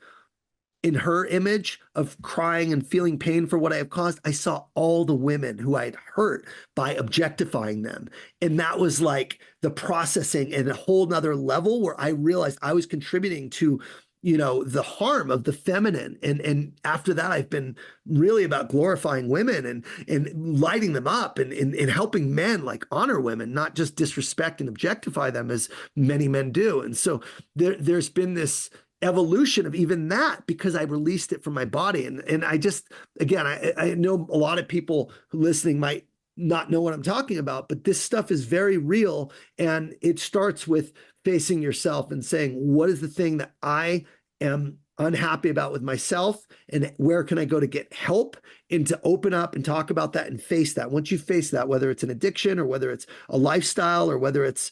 in her image of crying and feeling pain for what I have caused. I saw all the women who I had hurt by objectifying them. And that was like the processing and a whole nother level where I realized I was contributing to, the harm of the feminine. And after that, I've been really about glorifying women and lighting them up and helping men like honor women, not just disrespect and objectify them as many men do. And so there's been this evolution of even that because I released it from my body. And I just, again, I know a lot of people listening might not know what I'm talking about, but this stuff is very real. And it starts with facing yourself and saying, what is the thing that I am unhappy about with myself? And where can I go to get help and to open up and talk about that and face that? Once you face that, whether it's an addiction or whether it's a lifestyle or whether it's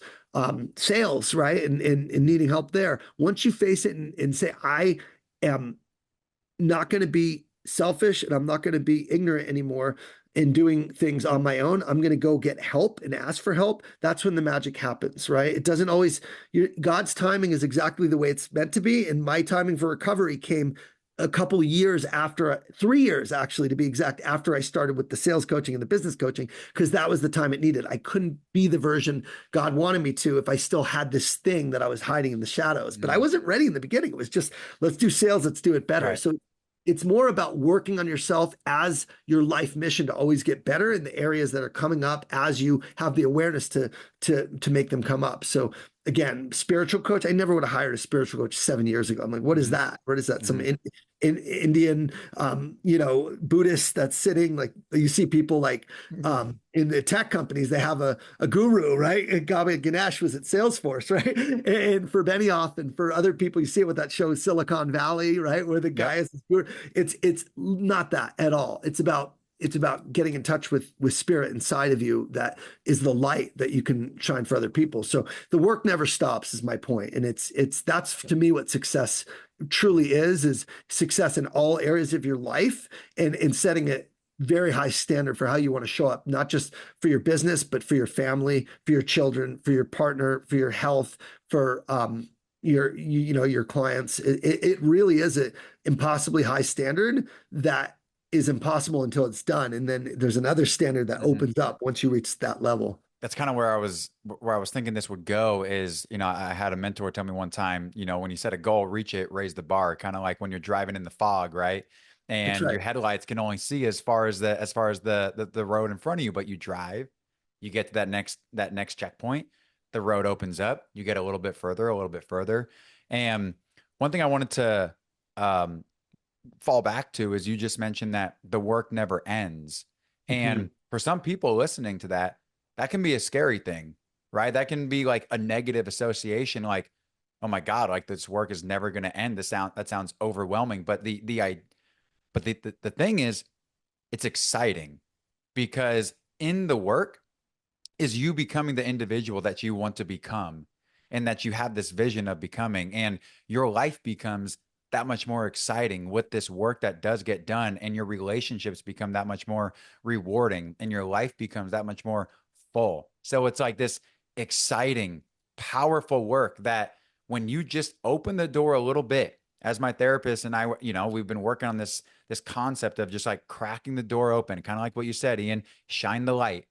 sales, right? And needing help there. Once you face it and say, I am not going to be selfish and I'm not going to be ignorant anymore in doing things on my own. I'm going to go get help and ask for help. That's when the magic happens, right? It doesn't always, God's timing is exactly the way it's meant to be. And my timing for recovery came a couple of years after, 3 years actually, to be exact, after I started with the sales coaching and the business coaching, because that was the time it needed. I couldn't be the version God wanted me to if I still had this thing that I was hiding in the shadows. But I wasn't ready in the beginning. It was just, let's do sales, let's do it better. Right. So it's more about working on yourself as your life mission to always get better in the areas that are coming up as you have the awareness to make them come up. So again, spiritual coach, I never would have hired a spiritual coach 7 years ago. I'm like, what is that? What is that? Some Indian, Buddhist that's sitting, like you see people like in the tech companies, they have a guru, right? And Gabe Ganesh was at Salesforce, right? And for Benioff and for other people, you see it with that show Silicon Valley, right? Where the guy is this guru. It's not that at all. It's about getting in touch with spirit inside of you that is the light that you can shine for other people. So the work never stops is my point. And that's to me what success truly is success in all areas of your life and setting a very high standard for how you want to show up, not just for your business, but for your family, for your children, for your partner, for your health, for your clients. It really is an impossibly high standard that is impossible until it's done. And then there's another standard that opens up once you reach that level. That's kind of where I was thinking this would go is, I had a mentor tell me one time, when you set a goal, reach it, raise the bar, kind of like when you're driving in the fog, right? That's And right. your headlights can only see as far as the road in front of you, but you drive, you get to that next checkpoint, the road opens up, you get a little bit further. And one thing I wanted to um fall back to is you just mentioned that the work never ends. Mhm. And for some people listening to that, that can be a scary thing, right? That can be like a negative association, like, oh my God, like this work is never going to end. That sounds overwhelming. But the thing is, it's exciting because in the work is you becoming the individual that you want to become and that you have this vision of becoming, and your life becomes that much more exciting with this work that does get done, and your relationships become that much more rewarding, and your life becomes that much more full. So it's like this exciting, powerful work that when you just open the door a little bit, as my therapist and I, we've been working on this concept of just like cracking the door open, kind of like what you said, Ian, shine the light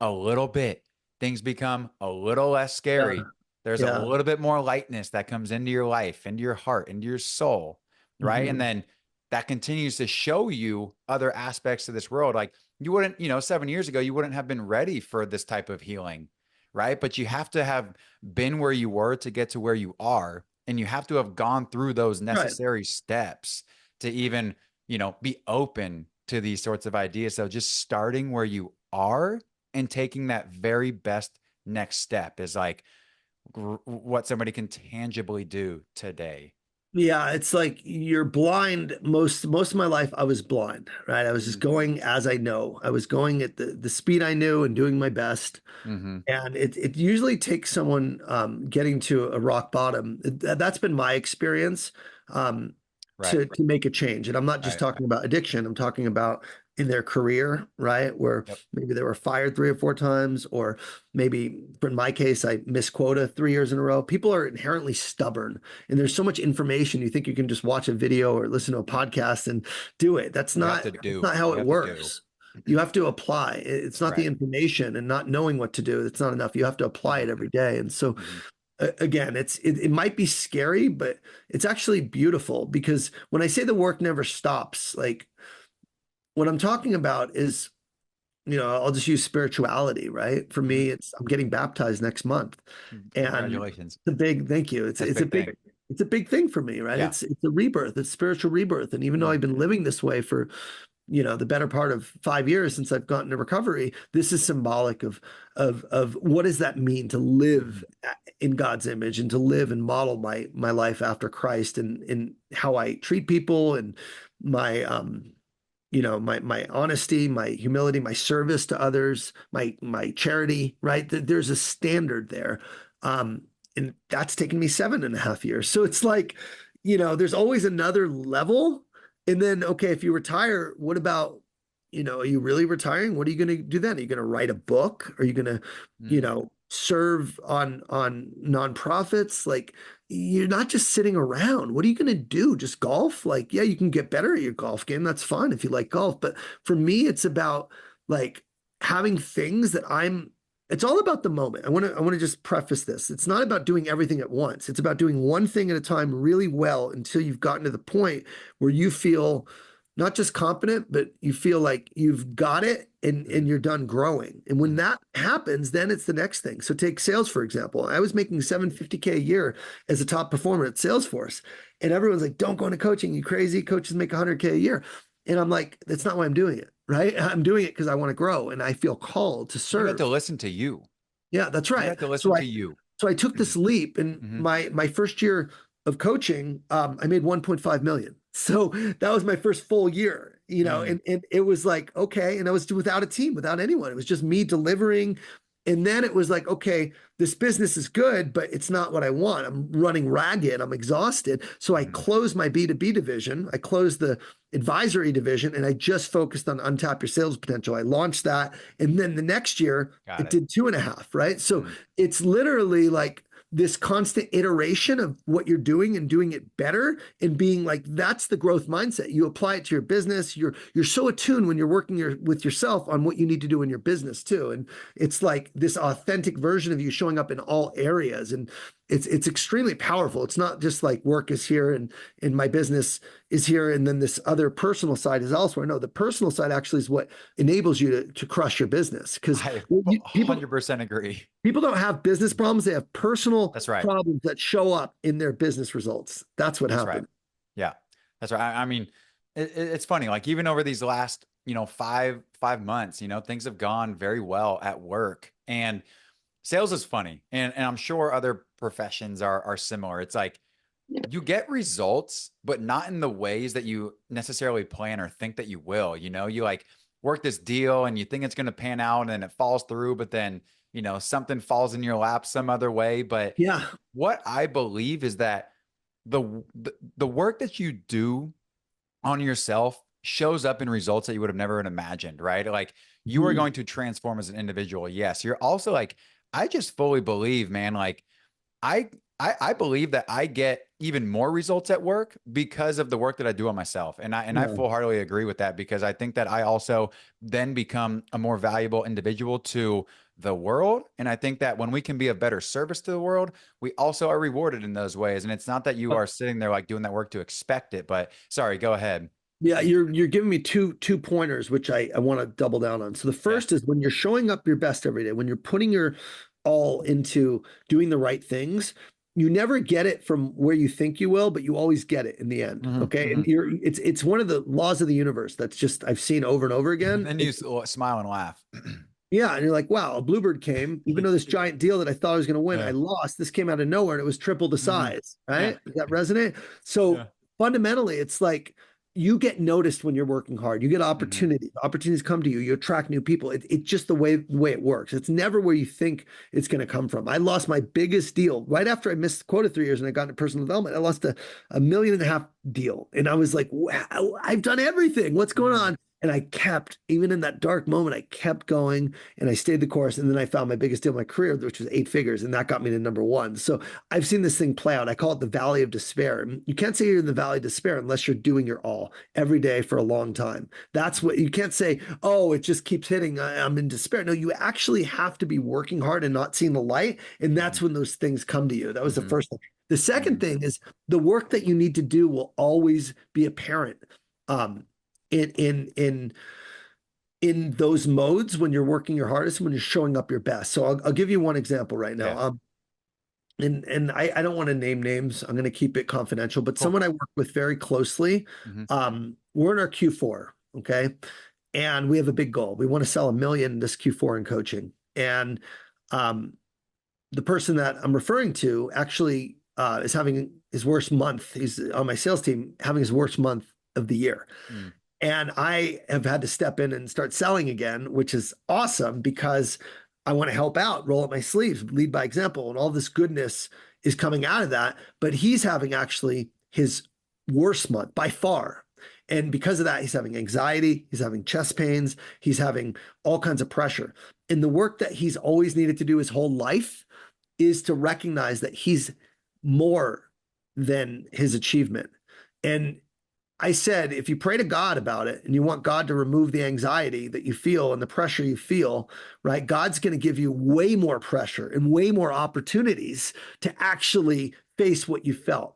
a little bit, things become a little less Yeah. scary. There's a Yeah. little bit more lightness that comes into your life, into your heart, into your soul, right? And Mhm. then that continues to show you other aspects of this world. Like you wouldn't, 7 years ago, you wouldn't have been ready for this type of healing, right? But you have to have been where you were to get to where you are. And you have to have gone through those Right. necessary steps to even, be open to these sorts of ideas. So just starting where you are and taking that very best next step is like what somebody can tangibly do today. Yeah, it's like you're blind. Most of my life, I was blind, right? I was just going as I know. I was going at the speed I knew and doing my best. Mm-hmm. And it usually takes someone getting to a rock bottom. That's been my experience. Um, Right. to make a change. And I'm not just Right. talking about addiction. I'm talking about in their career, right? Where Yep. maybe they were fired 3 or 4 times, or maybe in my case, I missed quota 3 years in a row. People are inherently stubborn, and there's so much information. You think you can just watch a video or listen to a podcast and do it. You have to That's do. not how You it have to do. works. You have to apply. It's not the Right. information and not knowing what to do. It's not enough. You have to apply Hmm. it every day. And so Hmm. again, it might be scary, but it's actually beautiful, because when I say the work never stops, like what I'm talking about is, I'll just use spirituality, right? For Hmm. me, it's I'm getting baptized next month, and Congratulations. it's a big thank you. That's a big thing. It's a big thing for me, right? Yeah. It's a rebirth, it's spiritual rebirth. And even though Mm. I've been living this way for the better part of 5 years since I've gotten to recovery, this is symbolic of what does that mean to live in God's image and to live and model my life after Christ, and in how I treat people, and my my honesty, my humility, my service to others, my charity, right? There's a standard there. And that's taken me 7.5 years. So it's like, there's always another level. And then, okay, if you retire, what about, are you really retiring? What are you going to do then? Are you going to write a book? Are you going to, Mm. serve on nonprofits? Like, you're not just sitting around. What are you going to do? Just golf? Like, yeah, you can get better at your golf game. That's fine if you like golf. But for me, it's about like having things that it's all about the moment. I want to just preface this. It's not about doing everything at once. It's about doing one thing at a time really well until you've gotten to the point where you feel not just competent, but you feel like you've got it, and you're done growing. And when Mm. that happens, then it's the next thing. So take sales, for example. I was making 750K a year as a top performer at Salesforce. And everyone's like, don't go into coaching. You crazy. Coaches make 100K a year. And I'm like, that's not why I'm doing it. Right. I'm doing it because I want to grow and I feel called to You had to serve. listen to you. Yeah, that's You right. had to listen So to you. I took this leap, and Hmm. my first year of coaching, I made 1.5 million. So that was my first full year, Mm. and it was like, okay. And I was without a team, without anyone. It was just me delivering. And then it was like, okay, this business is good, but it's not what I want. I'm running ragged. I'm exhausted. So I Hmm. closed my B2B division. I closed the advisory division, and I just focused on untap your sales potential. I launched that. And then the next year Got it it. did 2.5, right? So Mm. it's literally like this constant iteration of what you're doing and doing it better, and being like, that's the growth mindset. You apply it to your business. You're so attuned when you're working with yourself on what you need to do in your business too. And it's like this authentic version of you showing up in all areas. And it's extremely powerful. It's not just like work is here and my business is here, and then this other personal side is elsewhere. No, the personal side actually is what enables you to crush your business, because I people 100% agree. People don't have business problems. They have personal That's right. problems that show up in their business results. That's what That's right. happened. Yeah, that's right. I mean, it's funny. Like even over these last, 5 months, things have gone very well at work, and sales is funny, and I'm sure other professions are similar. It's like you get results, but not in the ways that you necessarily plan or think that you will. You like work this deal and you think it's going to pan out, and it falls through, but then something falls in your lap some other way. But Yeah. what I believe is that the work that you do on yourself shows up in results that you would have never imagined, right? Like you are Mhm. going to transform as an individual. Yes, you're also like, I just fully believe, man, like I I believe that I get even more results at work because of the work that I do on myself. And I Yeah. full heartedly agree with that, because I think that I also then become a more valuable individual to the world. And I think that when we can be a better service to the world, we also are rewarded in those ways. And it's not that you are sitting there like doing that work to expect it, but sorry, go ahead. Yeah, you're giving me two pointers, which I want to double down on. So the Yeah. first is when you're showing up your best every day, when you're putting your all into doing the right things, you never get it from where you think you will, but you always get it in the end. Hmm. Okay. Hmm. And it's one of the laws of the universe that's just I've seen over and over And again. then you smile and laugh. Yeah, and you're like, wow, a bluebird came, even though this giant deal that I thought I was going to win, I Yeah. lost. This came out of nowhere, and it was triple the Hmm. size, Yeah. right? Does that resonate? So Yeah. fundamentally, it's like you get noticed when you're working hard. You get Hmm. opportunities. Opportunities come to you. You attract new people. It's just the way it works. It's never where you think it's going to come from. I lost my biggest deal right after I missed quota 3 years and I got into personal development. I lost a million and a half deal. And I was like, wow, I've done everything. What's going Hmm. on? And I kept, even in that dark moment, I kept going and I stayed the course. And then I found my biggest deal of my career, which was 8 figures. And that got me to number one. So I've seen this thing play out. I call it the valley of despair. You can't say you're in the valley of despair unless you're doing your all every day for a long time. That's what you can't say, oh, it just keeps hitting. I'm in despair. No, you actually have to be working hard and not seeing the light. And that's when those things come to you. That was the Hmm. first thing. The second Hmm. thing is the work that you need to do will always be apparent. Um, in in in in those modes when you're working your hardest, when you're showing up your best. So I'll give you one example right now. Yeah. And I don't want to name names. I'm going to keep it confidential, but Cool. someone I work with very closely, Hmm. we're in our Q4, okay? And we have a big goal. We want to sell 1 million this Q4 in coaching. And um, the person that I'm referring to actually is having his worst month. He's on my sales team having his worst month of the year. Mm. And I have had to step in and start selling again, which is awesome because I want to help out, roll up my sleeves, lead by example. And all this goodness is coming out of that. But he's having actually his worst month by far. And because of that, he's having anxiety, he's having chest pains, he's having all kinds of pressure. And the work that he's always needed to do his whole life is to recognize that he's more than his achievement. And I said, if you pray to God about it and you want God to remove the anxiety that you feel and the pressure you feel, right? God's going to give you way more pressure and way more opportunities to actually face what you felt.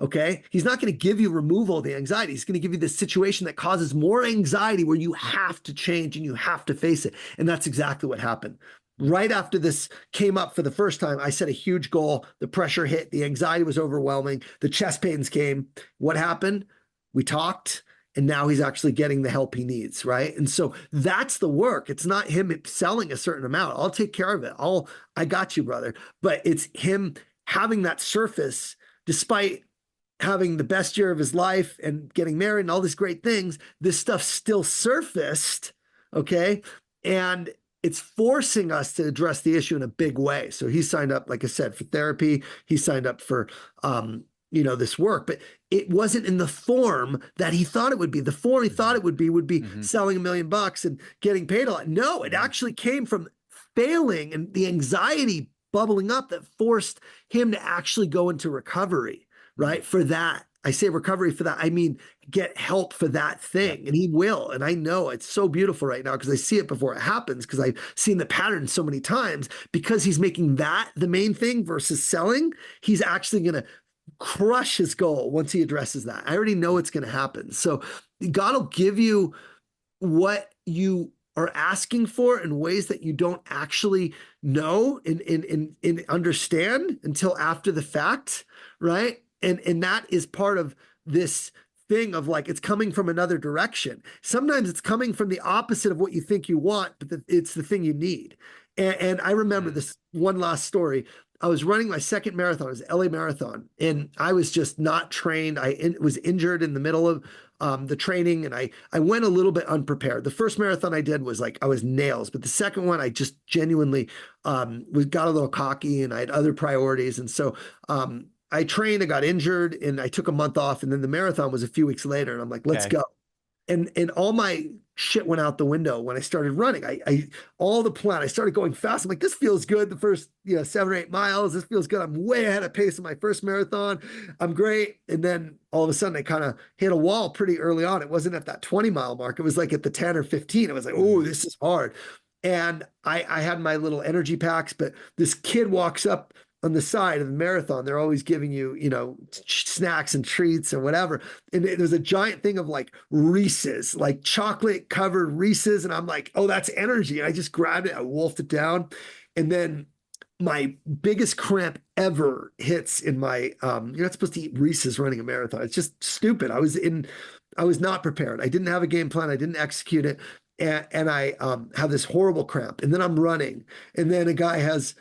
Okay. He's not going to give you removal of the anxiety. He's going to give you this situation that causes more anxiety where you have to change and you have to face it. And that's exactly what happened. Right after this came up for the first time, I set a huge goal. The pressure hit, the anxiety was overwhelming, the chest pains came. What happened? We talked, and now he's actually getting the help he needs, right? And so that's the work. It's not him selling a certain amount. I'll take care of it. I got you, brother. But it's him having that surface despite having the best year of his life and getting married and all these great things. This stuff still surfaced, okay? And it's forcing us to address the issue in a big way. So he signed up, like I said, for therapy. He signed up for this work, but it wasn't in the form that he thought it would be. The form he thought Hmm. it would be Hmm. selling $1 million and getting paid a lot. No, it Hmm. actually came from failing and the anxiety bubbling up that forced him to actually go into recovery, Hmm. right? For that. I say recovery for that. I mean, get help for that Yeah. thing. And he will. And I know it's so beautiful right now because I see it before it happens because I've seen the pattern so many times because he's making that the main thing versus selling. He's actually going to crush his goal once he addresses that. I already know it's going to happen. So God will give you what you are asking for in ways that you don't actually know and understand until after the fact, right? And that is part of this thing of like it's coming from another direction. Sometimes it's coming from the opposite of what you think you want, but it's the thing you need. And I remember Mm. this one last story. I was running my second marathon, it was LA Marathon, and I was just not trained. Was injured in the middle of the training, and I went a little bit unprepared. The first marathon I did was like I was nails, but the second one I just genuinely got a little cocky, and I had other priorities, and so I trained. I got injured, and I took a month off, and then the marathon was a few weeks later, and I'm like, let's Okay. go. And all my shit went out the window when I started running. I all the plan. I started going fast. I'm like, this feels good. The first 7 or 8 miles, this feels good. I'm way ahead of pace of my first marathon. I'm great. And then all of a sudden, I kind of hit a wall pretty early on. It wasn't at that 20-mile mark. It was like at the 10 or 15. It was like, oh, Hmm. this is hard. And I had my little energy packs, but this kid walks up on the side of the marathon. They're always giving you, snacks and treats and whatever. And there's a giant thing of like Reese's, like chocolate covered Reese's. And I'm like, oh, that's energy. And I just grabbed it, I wolfed it down. And then my biggest cramp ever hits in my you're not supposed to eat Reese's running a marathon. It's just stupid. I was not prepared. I didn't have a game plan. I didn't execute it. And I have this horrible cramp. And then I'm running. And then a guy has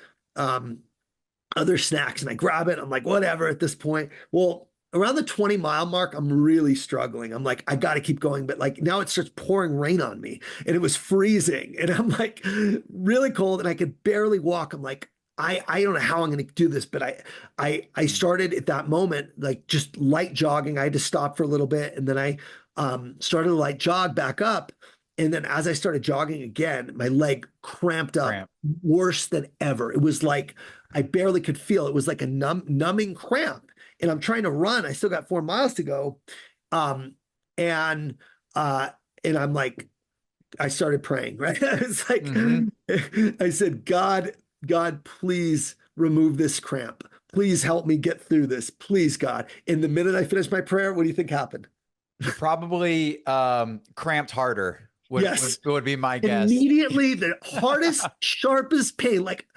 other snacks and I grab it. I'm like, whatever at this point. Well, around the 20-mile mark, I'm really struggling. I'm like, I got to keep going. But like now it starts pouring rain on me and it was freezing and I'm like really cold and I could barely walk. I'm like, I don't know how I'm going to do this, but I Mm. started at that moment, like just light jogging. I had to stop for a little bit and then I started to light jog back up. And then as I started jogging again, my leg cramped up Cramp. worse than ever. It was like I barely could feel. It was like a numbing cramp and I'm trying to run. I still got 4 miles to go. Um, and uh, and I'm like, I started praying, right? It's like Hmm. I said, God, please remove this cramp. Please help me get through this. Please, God. And the minute I finished my prayer, what do you think happened? You probably cramped harder Yes. would be my guess. Immediately, the hardest, sharpest pain, like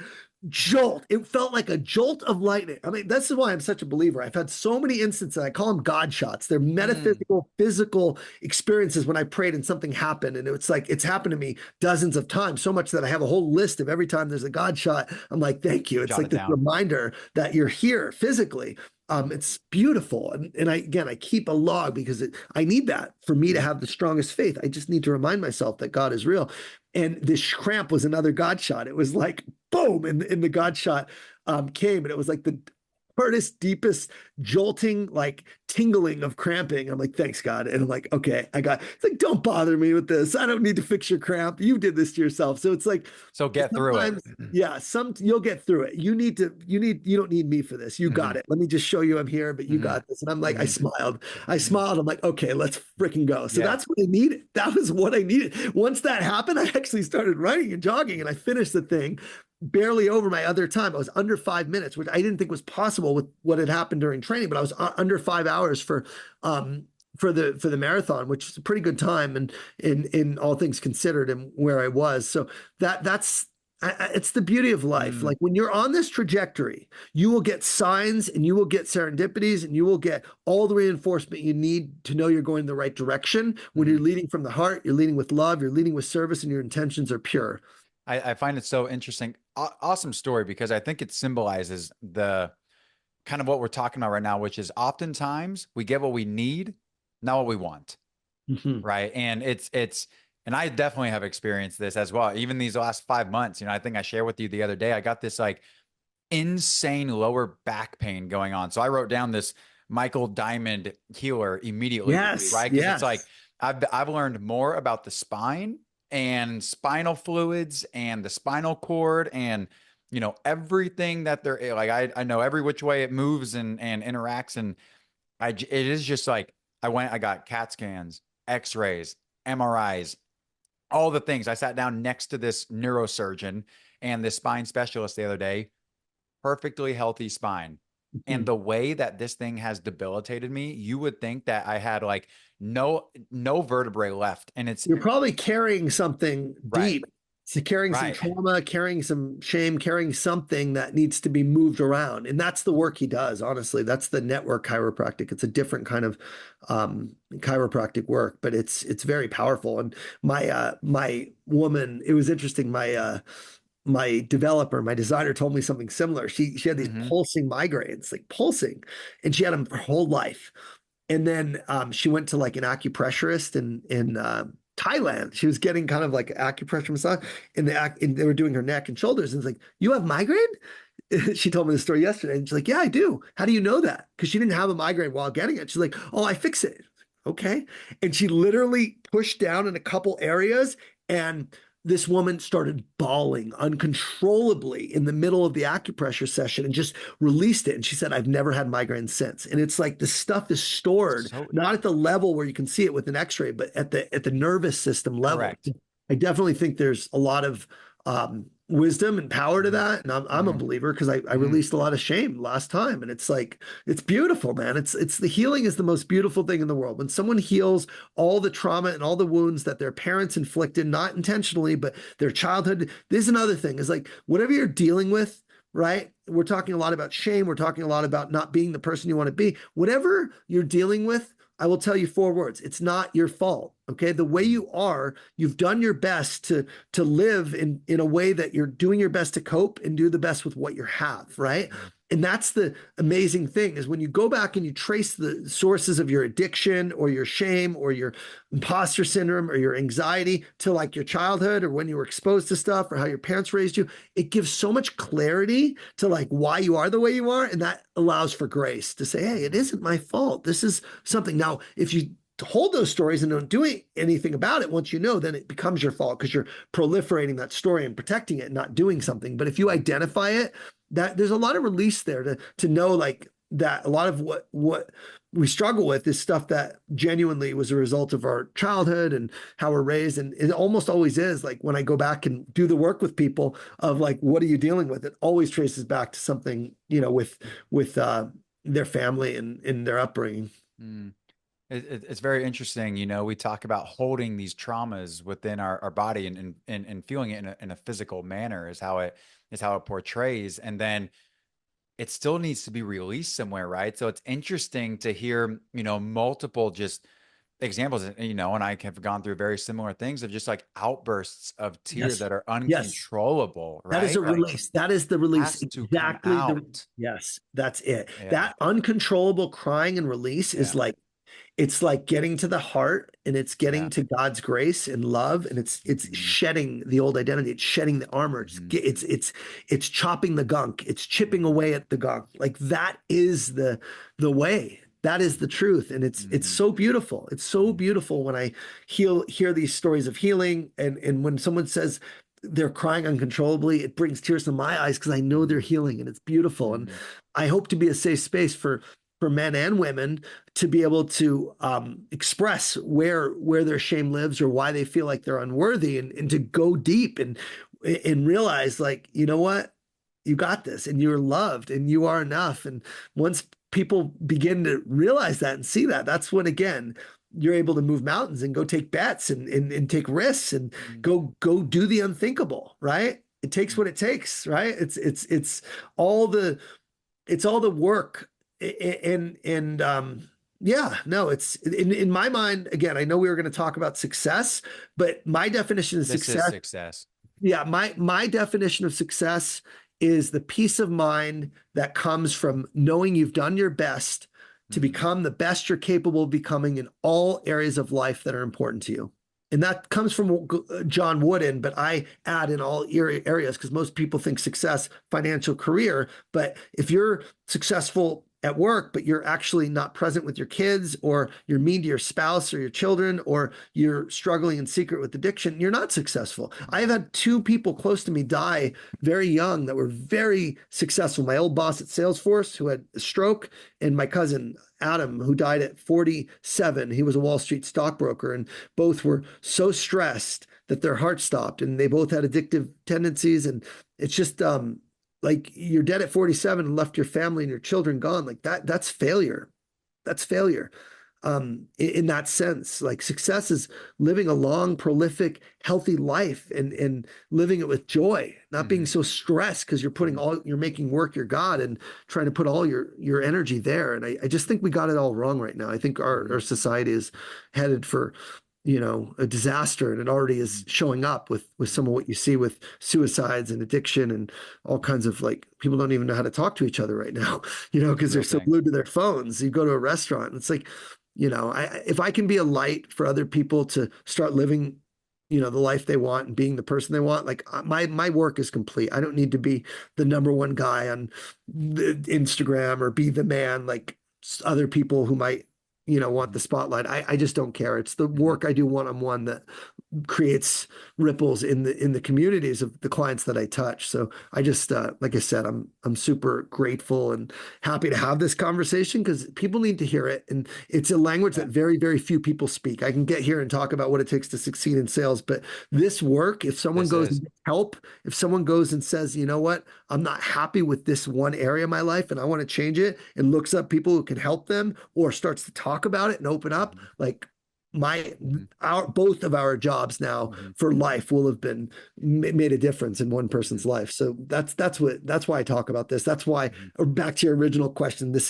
jolt. It felt like a jolt of lightning. I mean, this is why I'm such a believer. I've had so many instances. I call them God shots. They're Mm, metaphysical, physical experiences when I prayed and something happened. And it's like it's happened to me dozens of times, so much that I have a whole list of every time there's a God shot. I'm like, thank you. It's jot like it this down. reminder that you're here physically. It's beautiful. And I keep a log because I need that for me to Mm. have the strongest faith. I just need to remind myself that God is real. And this cramp was another God shot. It was like boom, and the God shot came, and it was like the hardest, deepest, jolting, like tingling of cramping. I'm like, thanks, God. And I'm like, okay, I got it's like, don't bother me with this. I don't need to fix your cramp. You did this to yourself. So it's like So get through it. sometimes, yeah, you'll get through it. You don't need me for this. You got Hmm. it. Let me just show you I'm here, but you Hmm. got this. And I'm like, I Hmm. smiled. I Hmm. smiled. I'm like, okay, let's freaking go. So Yeah. that's what I needed. That was what I needed. Once that happened, I actually started running and jogging and I finished the thing barely over my other time. I was under 5 minutes, which I didn't think was possible with what had happened during training, but I was under 5 hours um for the marathon, which is a pretty good time and in all things considered and where I was. So that's it's the beauty of life. Mm. Like when you're on this trajectory, you will get signs and you will get serendipities and you will get all the reinforcement you need to know you're going in the right direction. When you're Mm. leading from the heart, you're leading with love, you're leading with service, and your intentions are pure. I find it so interesting. Awesome story because I think it symbolizes the kind of what we're talking about right now, which is oftentimes we get what we need, not what we want. Mhm. Right. And and I definitely have experienced this as well. Even these last 5 months, I think I shared with you the other day, I got this like insane lower back pain going on. So I wrote down this Michael Diamond healer immediately with you, Yes, right? Because it's like yes. I've learned more about the spine and spinal fluids and the spinal cord and everything that they're like I know every which way it moves and interacts and it is just like I got CAT scans, X-rays, MRIs, all the things. I sat down next to this neurosurgeon and this spine specialist the other day, perfectly healthy spine. And Mhm. the way that this thing has debilitated me, you would think that I had like no vertebrae left. And it's You're probably carrying something right, deep. So carrying some right. trauma, carrying some shame, carrying something that needs to be moved around. And that's the work he does, honestly. That's the network chiropractic. It's a different kind of chiropractic work, but it's very powerful. And my woman, it was interesting. My developer, my designer told me something similar. She had these Hmm. pulsing migraines, like pulsing, and she had them her whole life. And then she went to like an acupressurist in Thailand. She was getting kind of like acupressure massage, and they were doing her neck and shoulders. And it's like, you have migraine? She told me the story yesterday, and she's like, yeah, I do. How do you know that? Because she didn't have a migraine while getting it. She's like, oh, I fix it. Okay. And she literally pushed down in a couple areas, and this woman started bawling uncontrollably in the middle of the acupressure session and just released it. And she said, I've never had migraines since. And it's like the stuff is stored, So not at the level where you can see it with an x-ray, but at the nervous system level. correct. I definitely think there's a lot of wisdom and power to Hmm. that. And I'm a Hmm. believer because I Hmm. released a lot of shame last time. And it's like, it's beautiful, man. It's the healing is the most beautiful thing in the world. When someone heals all the trauma and all the wounds that their parents inflicted, not intentionally, but their childhood. There's another thing is like whatever you're dealing with, right? We're talking a lot about shame. We're talking a lot about not being the person you want to be. Whatever you're dealing with, I will tell you 4 words. It's not your fault. Okay. The way you are, you've done your best to live in a way that you're doing your best to cope and do the best with what you have, right? And that's the amazing thing is when you go back and you trace the sources of your addiction or your shame or your imposter syndrome or your anxiety to like your childhood or when you were exposed to stuff or how your parents raised you, it gives so much clarity to like why you are the way you are. And that allows for grace to say, hey, it isn't my fault. This is something. Now, if you hold those stories and don't do anything about it, once you know, then it becomes your fault because you're proliferating that story and protecting it and not doing something. But if you identify it, that there's a lot of release there to know like that a lot of what we struggle with is stuff that genuinely was a result of our childhood and how we're raised. And it almost always is like when I go back and do the work with people of like, what are you dealing with? It always traces back to something, with their family and their upbringing. Mm. It's very interesting. We talk about holding these traumas within our body and feeling it in a physical manner is how it portrays. And then it still needs to be released somewhere, right? So it's interesting to hear, multiple just examples, and I have gone through very similar things of just like outbursts of tears Yes. that are Yes. uncontrollable, That is a right? Like release. That is the release. has to come Exactly out. yes, that's it. Yeah. That uncontrollable crying and release is Yeah. like it's like getting to the heart and it's Yeah. getting to God's grace and love and it's Hmm. shedding the old identity. It's shedding the armor. Hmm. It's chopping the gunk. It's chipping away at the gunk. Like that is the way. That is the truth. And it's Hmm. so beautiful. It's so beautiful when I hear these stories of healing and when someone says they're crying uncontrollably, it brings tears to my eyes because I know they're Hmm. healing and it's beautiful. And Hmm. I hope to be a safe space for men and women to be able to express where their shame lives or why they feel like they're unworthy and to go deep and realize like, you know what? You got this and you're loved and you are enough. And once people begin to realize that and see that, that's when again you're able to move mountains and go take bets and take risks and Hmm. go do the unthinkable, right? It takes what it takes, right? All the it's all the work and yeah, no, it's in my mind, again, I know we were going to talk about success, but my definition of This is success, success. yeah, my definition of success is the peace of mind that comes from knowing you've done your best to Hmm. become the best you're capable of becoming in all areas of life that are important to you. And that comes from John Wooden, but I add in all areas because most people think success, financial career. But if you're successful at work, but you're actually not present with your kids, or you're mean to your spouse or your children, or you're struggling in secret with addiction, you're not successful. I have had two people close to me die very young that were very successful. My old boss at Salesforce, who had a stroke, and my cousin Adam, who died at 47. He was a Wall Street stockbroker, and both were so stressed that their heart stopped, and they both had addictive tendencies. And it's just like you're dead at 47 and left your family and your children gone. Like that's failure. That's failure. In that sense, like success is living a long, prolific, healthy life and living it with joy, not being Hmm. so stressed because Hmm. you're making work your God and trying to put all your energy there. And I just think we got it all wrong right now. I think our Hmm. society is headed for a disaster, and it already is Hmm. showing up with Hmm. some of what you see with suicides and addiction and all kinds of like people don't even know how to talk to each other right now, because they're Real so thing. glued to their phones. You go to a restaurant and it's like, if I can be a light for other people to start living, the life they want and being the person they want, like my work is complete. I don't need to be the number one guy on the Instagram or be the man like other people who might, want Hmm. the spotlight. I just don't care. It's the Hmm. work I do one-on-one that creates ripples in the communities of the clients that I touch. So I just like I said, I'm super grateful and happy to have this conversation because people need to hear it. And it's a language Yeah. that very, very few people speak. I can get here and talk about what it takes to succeed in sales, but this work, if someone This goes and is. gets help, if someone goes and says, you know what, I'm not happy with this one area of my life and I want to change it, and looks up people who can help them or starts to talk about it and open up, Hmm. like my Hmm. our both of our jobs now Hmm. for life will have been made a difference in one Hmm. person's life. So that's why I talk about this. That's why, Hmm. or back to your original question, this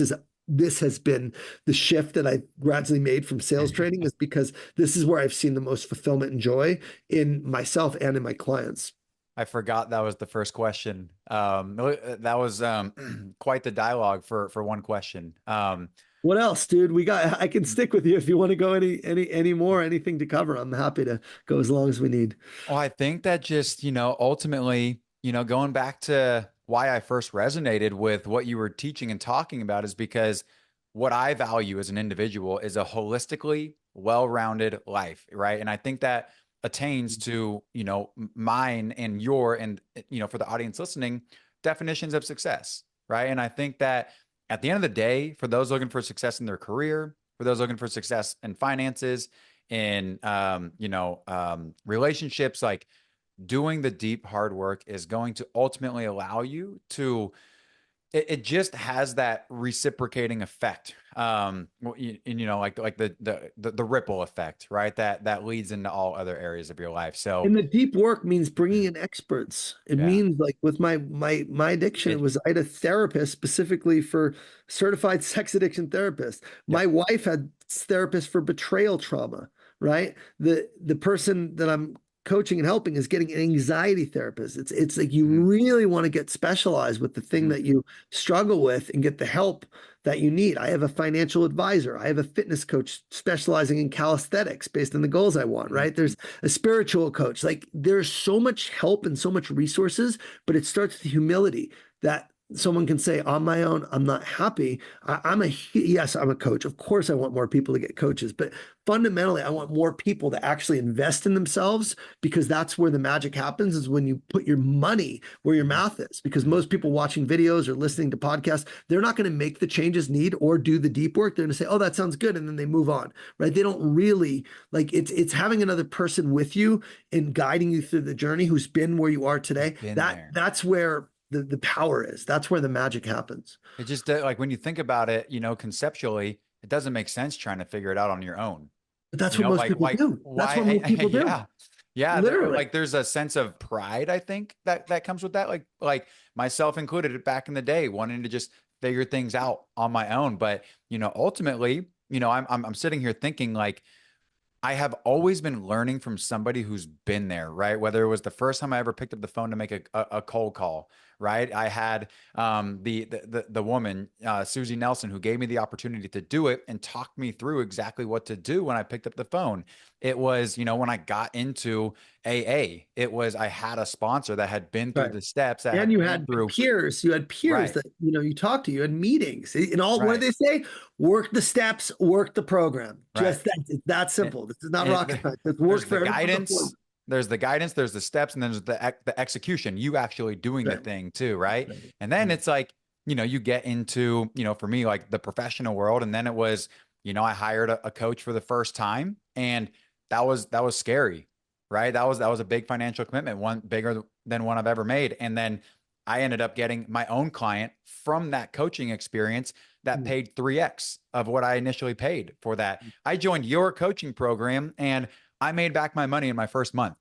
has been the shift that I gradually made from sales training, is because this is where I've seen the most fulfillment and joy in myself and in my clients. I forgot that was the first question. That was quite the dialogue for one question. What else, dude? I can stick with you if you want to go any more, anything to cover. I'm happy to go as long as we need. Well, I think that just, ultimately, going back to why I first resonated with what you were teaching and talking about is because what I value as an individual is a holistically well-rounded life, right? And I think that attains to, mine and your and for the audience listening, definitions of success, right? And I think that at the end of the day, for those looking for success in their career, for those looking for success in finances, in relationships, like doing the deep hard work is going to ultimately allow you to it just has that reciprocating effect. Like the ripple effect, right? That leads into all other areas of your life. So And the deep work means bringing in experts. It yeah, means like with my addiction, it it was I had a therapist specifically for certified sex addiction therapist. yep. My wife had therapists for betrayal trauma, right? The person that I'm coaching and helping is getting an anxiety therapist. It's like you Mhm. really want to get specialized with the thing Mhm. that you struggle with and get the help that you need. I have a financial advisor. I have a fitness coach specializing in calisthenics based on the goals I want, Mhm. right? There's a spiritual coach. Like there's so much help and so much resources, but it starts with humility that someone can say, on my own, I'm not happy. Yes, I'm a coach. Of course, I want more people to get coaches, but fundamentally, I want more people to actually invest in themselves because that's where the magic happens is when you put your money where your Mhm. mouth is. Because Mhm. most people watching videos or listening to podcasts, they're not going to make the changes need or do the deep work. They're going to say, oh, that sounds good. And then they move on, right? They don't really like it's having another person with you and guiding you through the journey who's been where you are Who's today. been That there? that's where the power is. That's where the magic happens. It just like when you think about it, conceptually, it doesn't make sense trying to figure it out on your own. But that's what most people Like do. That's what why? most people do. Yeah, yeah. Literally. Like there's a sense of pride, I think that comes with that. Like myself included, back in the day, wanting to just figure things out on my own. But ultimately, I'm sitting here thinking like I have always been learning from somebody who's been there, right? Whether it was the first time I ever picked up the phone to make a cold call, right? I had the woman, Susie Nelson, who gave me the opportunity to do it and talked me through exactly what to do when I picked up the phone. It was, when I got into AA, it was I had a sponsor that had been through Right. the steps, that And had been through, you had peers right, that, you talk to, you had meetings and all, what do right, they say? Work the steps, work the program. right. Just that, it's that And, simple. This is not and rocket science. It's there's worked the for everyone before. guidance, there's the steps, and then there's the execution, you actually doing the Right. thing too, right? Right. And then Right. it's like, you get into, for me, like the professional world. And then it was, I hired a coach for the first time, and that was scary, right? That was a big financial commitment, one bigger than one I've ever made. And then I ended up getting my own client from that coaching experience that Mm. paid 3x of what I initially paid for that. I joined your coaching program, and I made back my money in my first month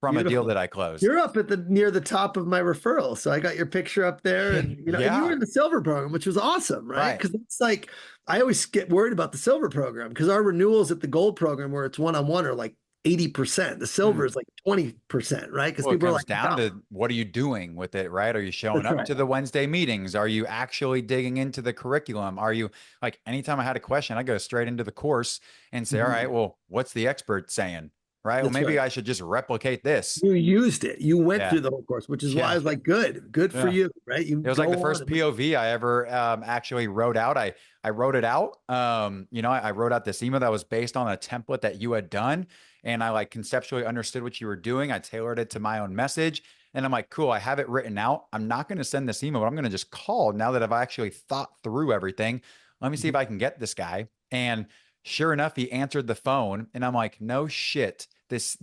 from a deal Beautiful. that I closed. You're up at the near the top of my referral. So I got your picture up there and and you were Yeah, in the silver program, which was awesome, right? right. Because it's like I always get worried about the silver program because our renewals at the gold program where it's one-on-one are like 80%. The silver Mm. is like 20%, right? Because Well, it people are comes like, down no, to what are you doing with it, right? Are you showing that's up right. to the Wednesday meetings? Are you actually digging into the curriculum? Are you like anytime I had a question, I go straight into the course and say, all right, Mhm. well, what's the expert saying? Right. Well, That's maybe right. I should just replicate this. You used it. You went Yeah. through the whole course, which is why I Yeah. was like, good for Yeah. you, right? You It was like the go on first POV I ever actually wrote out. I wrote it out. I wrote out this email that was based on a template that you had done, and I like conceptually understood what you were doing. I tailored it to my own message, and I'm like, cool. I have it written out. I'm not going to send this email, but I'm going to just call now that I've actually thought through everything. Let me see if Mhm. I can get this guy. And sure enough, he answered the phone, and I'm like, no shit. This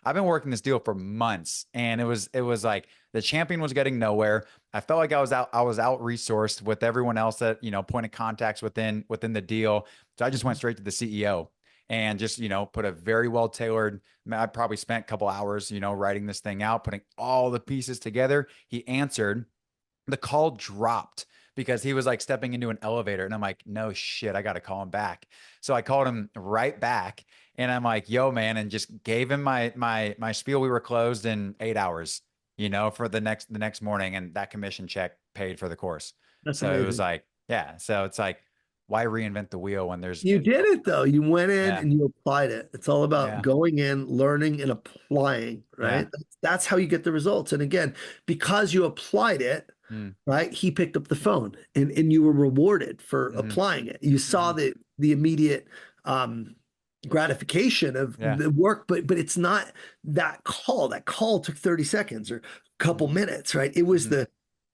I've been working this deal for months, and it was like the champion was getting nowhere. I felt like I was out resourced with everyone else that, point of contacts within the deal. So I just went Mhm. straight to the CEO and just, put a very well tailored, I probably spent a couple hours, writing this thing out, putting all the pieces together. He answered, the call dropped because he was like stepping into an elevator, and I'm like, no shit, I got to call him back. So I called him right back, and I'm like, yo man, and just gave him my spiel. We were closed in 8 hours. for the next morning, and that commission check paid for the course. That's So it was amazing. like, yeah. So it's like, why reinvent the wheel when there's, You did it though. You went in yeah, and you applied it. It's all about yeah, going in, learning, and applying, yeah, right? That's how you get the results. And again, because you applied it, mm, right? He picked up the phone and you were rewarded for hmm, applying it. You saw hmm, the immediate um gratification of yeah, the work, but it's not that call. That call took 30 seconds or a couple hmm, minutes, right? hmm,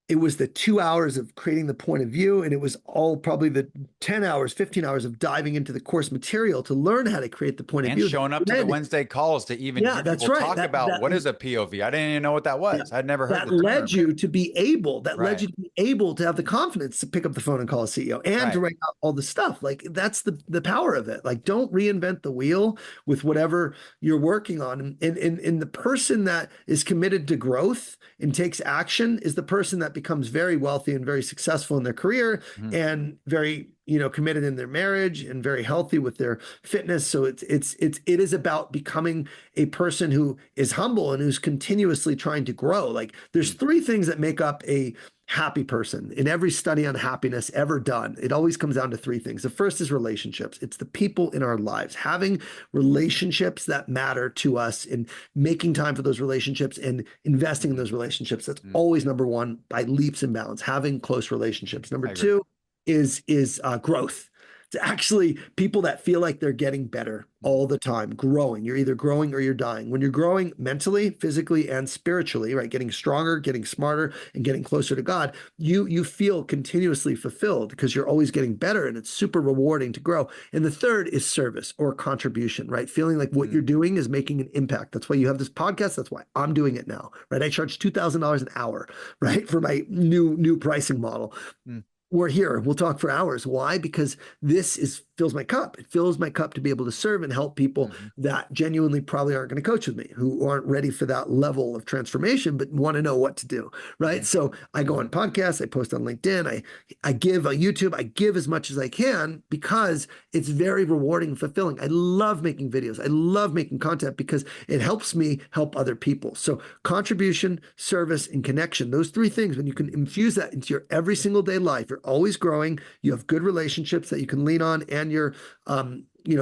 It was the 2 hours of creating the point of view, and it was all probably the 10 hours, 15 hours of diving into the course material to learn how to create the point of and view. showing up to the Then, Wednesday calls to even yeah, hear that's people right. talk about what is a POV. I didn't even know what that Yeah. was. I'd never heard That the led term. you to be able, that led Right, you to be able to have the confidence to pick up the phone and call a CEO and to right. write out all the stuff. Like that's the power of it. Like don't reinvent the wheel with whatever you're working on. And the person that is committed to growth and takes action is the person that becomes very wealthy and very successful in their career Mhm, and very, committed in their marriage and very healthy with their fitness. So it is about becoming a person who is humble and who's continuously trying to grow. Like there's mhm, three things that make up a happy person. In every study on happiness ever done, it always comes down to three things. The first is relationships. It's the people in our lives, having relationships that matter to us and making time for those relationships and investing in mhm, those relationships. That's mhm. always number one by leaps and bounds, having close relationships. Number I agree. two is growth. It's actually people that feel like they're getting better Mhm, all the time, growing. You're either growing or you're dying. When you're growing mentally, physically, and spiritually, right, getting stronger, getting smarter, and getting closer to God, you feel continuously fulfilled because you're always getting better, and it's super rewarding to grow. And the third is service or contribution, right? Feeling like what mhm, you're doing is making an impact. That's why you have this podcast. That's why I'm doing it now, right? I charge $2,000 an hour, right, for my new pricing model. mhm, We're here. We'll talk for hours. Why? Because this is fills my cup. It fills my cup to be able to serve and help people mhm, that genuinely probably aren't going to coach with me, who aren't ready for that level of transformation, but want to know what to do. Right. mhm, So I go on mhm, podcasts, I post on LinkedIn, I give on YouTube, I give as much as I can because it's very rewarding and fulfilling. I love making videos. I love making content because it helps me help other people. So contribution, service, and connection, those three things, when you can infuse that into your every single day life, you're always growing, you have good relationships that you can lean on, and you're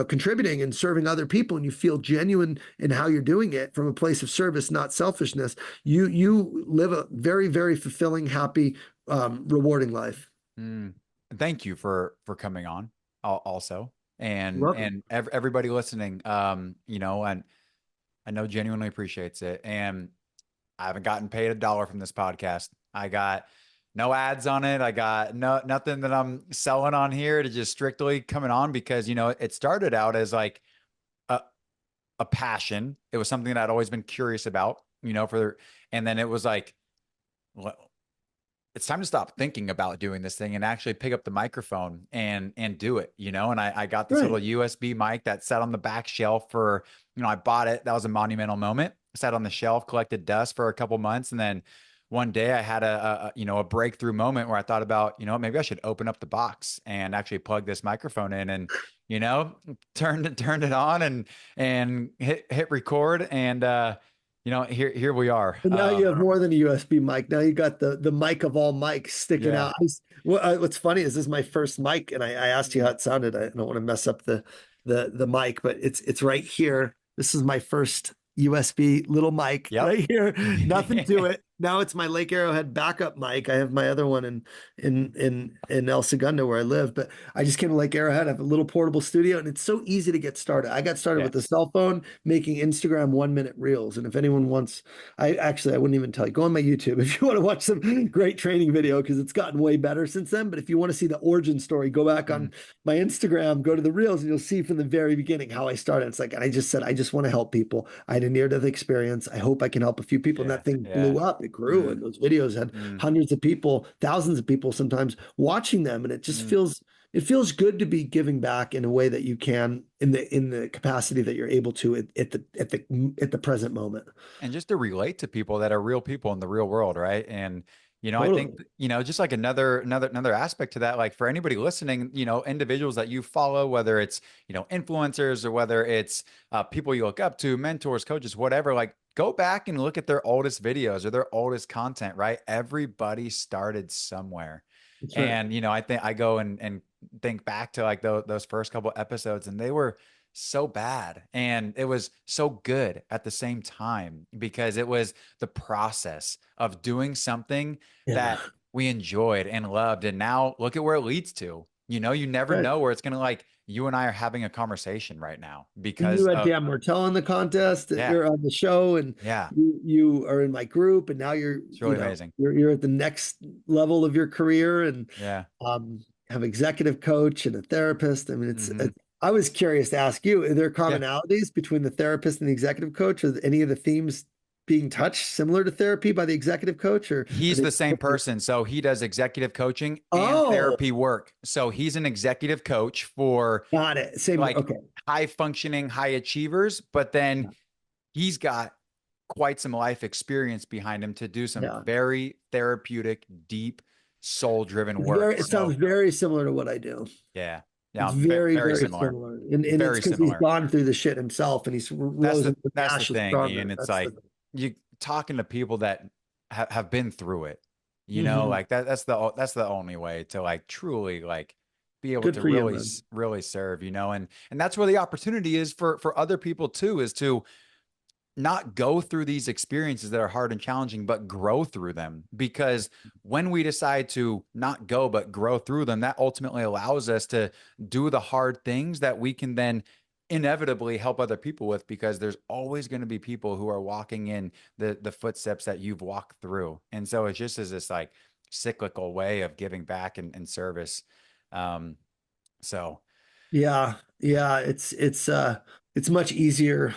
contributing and serving other people, and you feel genuine in how you're doing it from a place of service, not selfishness. You live a very, very fulfilling, happy, rewarding life. mhm. Thank you for coming on also. You're welcome. And everybody listening, and I know genuinely appreciates it. And I haven't gotten paid a dollar from this podcast. I got no ads on it. I got nothing that I'm selling on here to just strictly coming on because, it started out as like a, a passion. It was something that I'd always been curious about, and then it was like, well, it's time to stop thinking about doing this thing and actually pick up the microphone and do it, and I got this Right. little USB mic that sat on the back shelf for, I bought it. That was a monumental moment. Sat on the shelf, collected dust for a couple months. And then one day I had a breakthrough moment where I thought about, maybe I should open up the box and actually plug this microphone in and, you know, turned it on and hit record. And, here we are. But now you have more than a USB mic. Now you got the mic of all mics sticking Yeah. out. What's funny is this is my first mic, and I asked you how it sounded. I don't want to mess up the mic, but it's right here. This is my first USB little mic Yep. right here. Nothing to it. Now it's my Lake Arrowhead backup mic. I have my other one in El Segundo where I live, but I just came to Lake Arrowhead. I have a little portable studio, and it's so easy to get started. I got started Yeah. with a cell phone making Instagram 1 minute reels, and if anyone wants I wouldn't even tell you. Go on my YouTube if you want to watch some great training video because it's gotten way better since then. But if you want to see the origin story, go back Mm, on my Instagram, go to the reels, and you'll see from the very beginning how I started. It's like, and I just said, I just want to help people. I had a near-death experience. I hope I can help a few people. And yeah. that thing Yeah. blew up. It grew. Mm, And those videos had mm, hundreds of people, thousands of people sometimes watching them. And mm. it feels good to be giving back in a way that you can in the capacity that you're able to at the present moment. And just to relate to people that are real people in the real world, right? And I think, Totally. just like another aspect to that, like for anybody listening, individuals that you follow, whether it's, influencers or whether it's people you look up to, mentors, coaches, whatever, like go back and look at their oldest videos or their oldest content, right? Everybody started somewhere. That's right. And, I think I go and think back to like those first couple episodes, and they were so bad and it was so good at the same time because it was the process of doing something Yeah. that we enjoyed and loved. And now look at where it leads to. You never Right. know where it's going to, like, you and I are having a conversation right now You because had of, Dan Martell in the contest. yeah, You're on the show, and yeah, you are in my group, and now you're it's really amazing. you're at the next level of your career, and Yeah. have executive coach and a therapist. I mean, Hmm. I was curious to ask you: are there Yeah. commonalities between the therapist and the executive coach? Are any of the themes being touched similar to therapy by the executive coach, or are He's they? the same person. So he does executive coaching and Oh, therapy work. So he's an executive coach for got it. Same. like Okay. high functioning, high achievers, but then he's got quite some life experience behind him to do some Yeah. very therapeutic, deep, soul driven It's work. very, it sounds So very similar to what I do. yeah, It's yeah, very, very very similar, similar. And it's very because he's similar. gone through the shit himself and he's That's risen the from the that's the ashes thing, stronger. Ian. It's That's like the you talking to people that have been through it. Mhm. Like that's the only way to like truly like be able Good to for you, really man. really serve. And that's where the opportunity is for other people too, is to not go through these experiences that are hard and challenging, but grow through them. Because when we decide to not go, but grow through them, that ultimately allows us to do the hard things that we can then inevitably help other people with, because there's always going to be people who are walking in the footsteps that you've walked through. And so it's just as this like cyclical way of giving back and service. Um, so Yeah, yeah, yeah, it's much easier.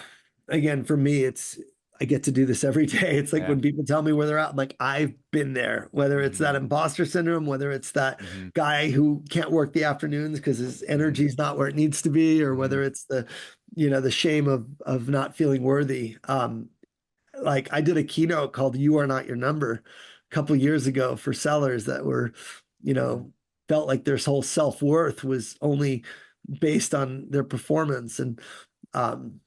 Again, for me, it's I get to do this every day. It's like yeah. when people tell me where they're at, I'm like, I've been there, whether it's Hmm. that imposter syndrome, whether it's that Hmm. guy who can't work the afternoons because his Hmm. energy is not where it needs to be, or Hmm. whether it's the shame of not feeling worthy. Like I did a keynote called "You Are Not Your Number" a couple years ago for sellers that were, you Hmm. know, felt like their whole self-worth was only based on their performance. And um,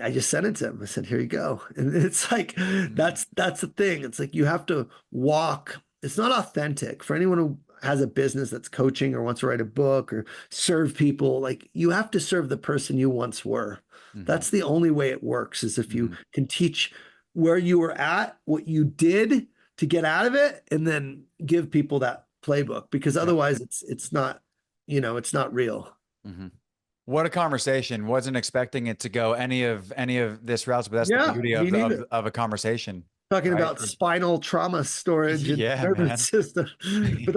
I just sent it to him. I said, "Here you go." And it's like Hmm. that's the thing. It's like you have to walk. It's not authentic for anyone who has a business that's coaching or wants to write a book or serve people. Like you have to serve the person you once were. Hmm. That's the only way it works is if you Hmm. can teach where you were at, what you did to get out of it, and then give people that playbook because Yep. otherwise it's not, it's not real. Hmm. What a conversation. Wasn't expecting it to go any of this routes, but that's the Yeah, beauty me of neither. a conversation, Talking right? about spinal trauma storage and Yeah, nervous man. system. But